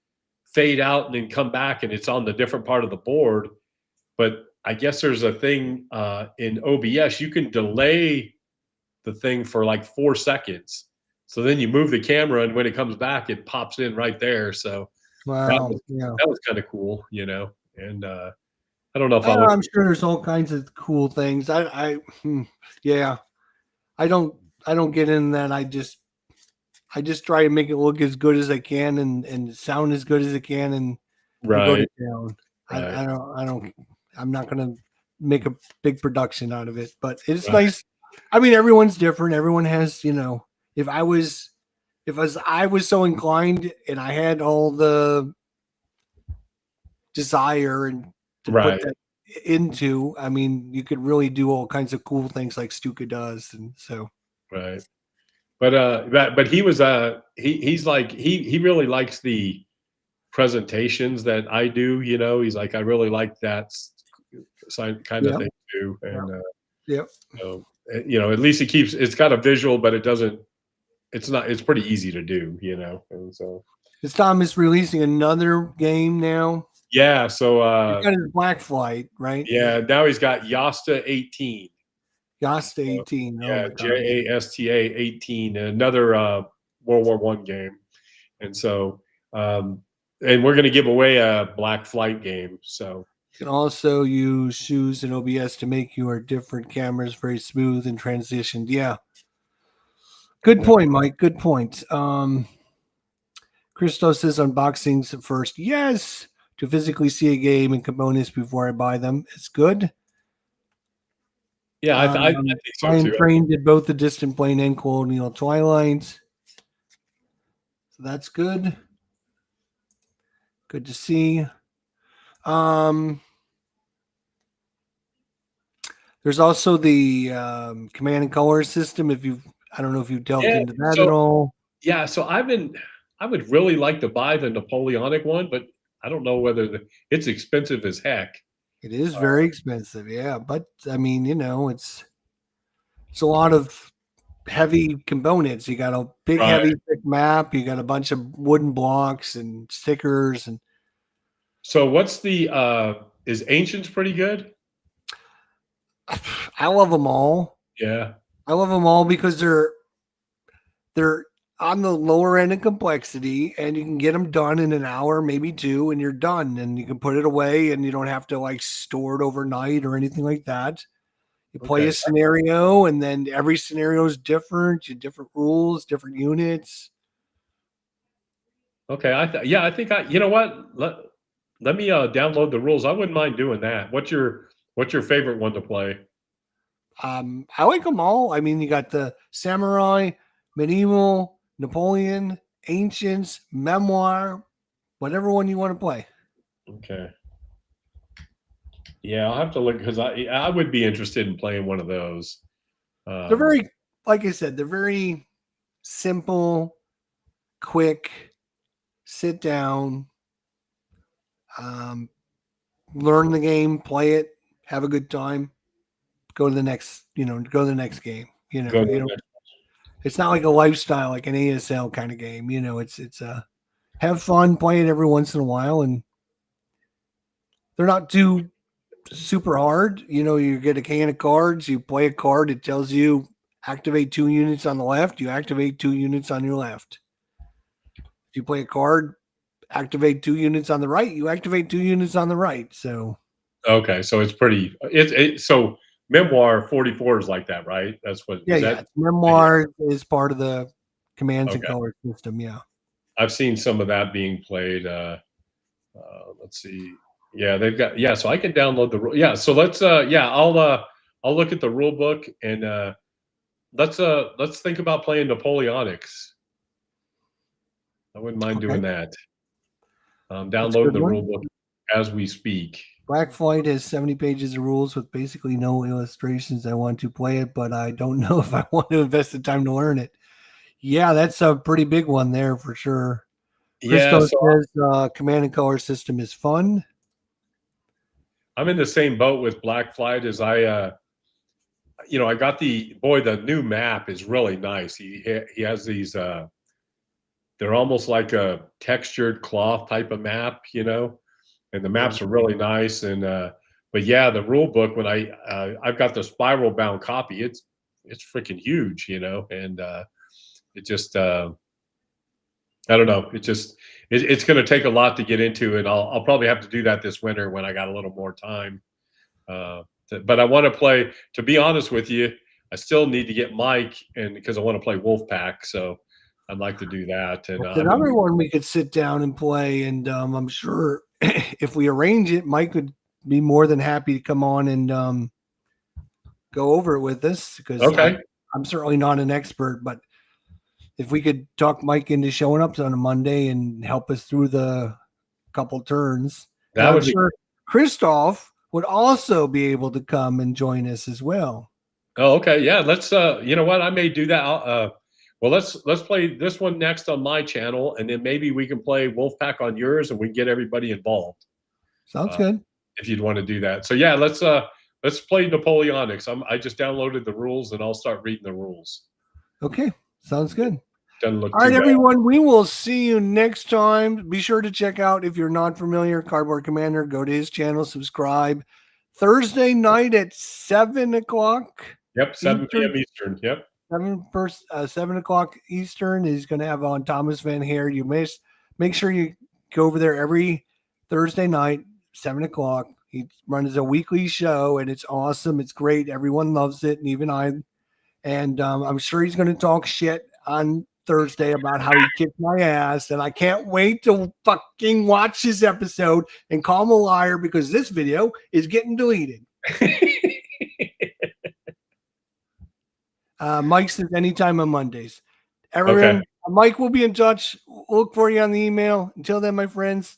fade out and then come back and it's on the different part of the board. But I guess there's a thing in OBS, you can delay the thing for like 4 seconds. So then you move the camera and when it comes back, it pops in right there. So wow, yeah. that was kind of cool, and I don't know if I would. I'm sure there's all kinds of cool things. Yeah. I don't get in that. I just try to make it look as good as I can and sound as good as it can and go to Right. town. Right. I'm not gonna make a big production out of it, but it's Right. nice. I mean, everyone's different. Everyone has, if I was so inclined and I had all the desire and to put Right. that into, I mean, you could really do all kinds of cool things like Stuka does. And so, Right. But he was he's like he really likes the presentations that I do. He's like, I really like that kind of yeah, thing too. yeah, And yeah. so at least it's got a visual, but it doesn't. It's pretty easy to do. And so Is Thomas releasing another game now? yeah. So He's got his Black Flight, right? yeah. Now he's got Yasta 18. Yasta 18. Oh Yeah, my God. JASTA 18, another World War I game. And so, and we're going to give away a Black Flight game. So, You can also use shoes and OBS to make your different cameras very smooth and transitioned. Yeah. Good point, Mike. Good point. Christos says unboxings first. Yes. To physically see a game and components before I buy them. It's good. yeah, I think so Brian too. Crane did both the Distant Plane and Colonial Twilight. So that's good. Good to see. There's also the command and color system. I don't know if you've delved Yeah. into that at So, all. yeah. So I would really like to buy the Napoleonic one, but I don't know whether it's expensive as heck. It is very expensive, yeah. But I mean, it's a lot of heavy components. You got a big, Right. heavy, thick map. You got a bunch of wooden blocks and stickers, and So what's is Ancients pretty good? I love them all. Yeah. I love them all because they're on the lower end of complexity, and you can get them done in an hour, maybe two, and you're done. And you can put it away, and you don't have to like store it overnight or anything like that. You play Okay. a scenario, and then every scenario is different. You different rules, different units. Okay. I think you know what? Let me download the rules. I wouldn't mind doing that. What's your favorite one to play? I like them all. I mean, you got the samurai, medieval, Napoleon, ancients, memoir, whatever one you want to play. Okay. Yeah, I'll have to look because I would be interested in playing one of those. They're very, like I said, they're very simple, quick, sit down, learn the game, play it, have a good time, go to the next, go to the next game. Go to the next. It's not like a lifestyle, like an ASL kind of game. It's have fun, play it every once in a while, and they're not too super hard. You get a can of cards, you play a card, it tells you activate 2 units on the left, you activate 2 units on your left. If you play a card, activate 2 units on the right, you activate 2 units on the right. So Okay, so it's pretty. So Memoir 44 is like that, right? That's what yeah, is yeah. that? Memoir is part of the commands and Okay, color system. Yeah. I've seen some of that being played. Let's see. Yeah, they've got. Yeah, so I can download the rule. Yeah, so let's. Yeah, I'll look at the rule book and let's think about playing Napoleonics. I wouldn't mind Okay. doing that. That's a Downloading good the one. rule book as we speak. Black Flight has 70 pages of rules with basically no illustrations. I want to play it, but I don't know if I want to invest the time to learn it. Yeah, that's a pretty big one there for sure. Yeah, Christo so says command and color system is fun. I'm in the same boat with Black Flight as I got the new map is really nice. He has these they're almost like a textured cloth type of map, and the Yeah. maps are really nice. And but yeah, the rule book when I've got the spiral bound copy, it's freaking huge, and it just I don't know, it's going to take a lot to get into, and I'll probably have to do that this winter when I got a little more time. But I want to play. To be honest with you, I still need to get Mike, and because I want to play Wolfpack, so I'd like to do that. And That's I've been another one we could sit down and play. And I'm sure if we arrange it, Mike would be more than happy to come on and go over it with us because okay. I'm certainly not an expert, but if we could talk Mike into showing up on a Monday and help us through the couple turns, and That I'm would be. sure Christoph would also be able to come and join us as well. Oh, okay. Yeah. Let's. You know what? I may do that. Well, let's play this one next on my channel, and then maybe we can play Wolfpack on yours, and we can get everybody involved. Sounds Uh, good. if you'd want to do that. So yeah, let's play Napoleonics. I just downloaded the rules, and I'll start reading the rules. Okay. Sounds good. Doesn't look All too right, bad. everyone. We will see you next time. Be sure to check out, if you're not familiar, Cardboard Commander, go to his channel, subscribe. Thursday night at 7 o'clock Yep, 7 Eastern. p.m. Eastern. Yep. 7 o'clock Eastern. He's going to have on Thomas Van Hare. You make sure you go over there every Thursday night, 7 o'clock. He runs a weekly show, and it's awesome. It's great. Everyone loves it, and even I. And I'm sure he's going to talk shit on Thursday about how he kicked my ass. And I can't wait to fucking watch his episode and call him a liar because this video is getting deleted. Mike says anytime on Mondays. Everyone, Okay. Mike will be in touch. We'll look for you on the email. Until then, my friends,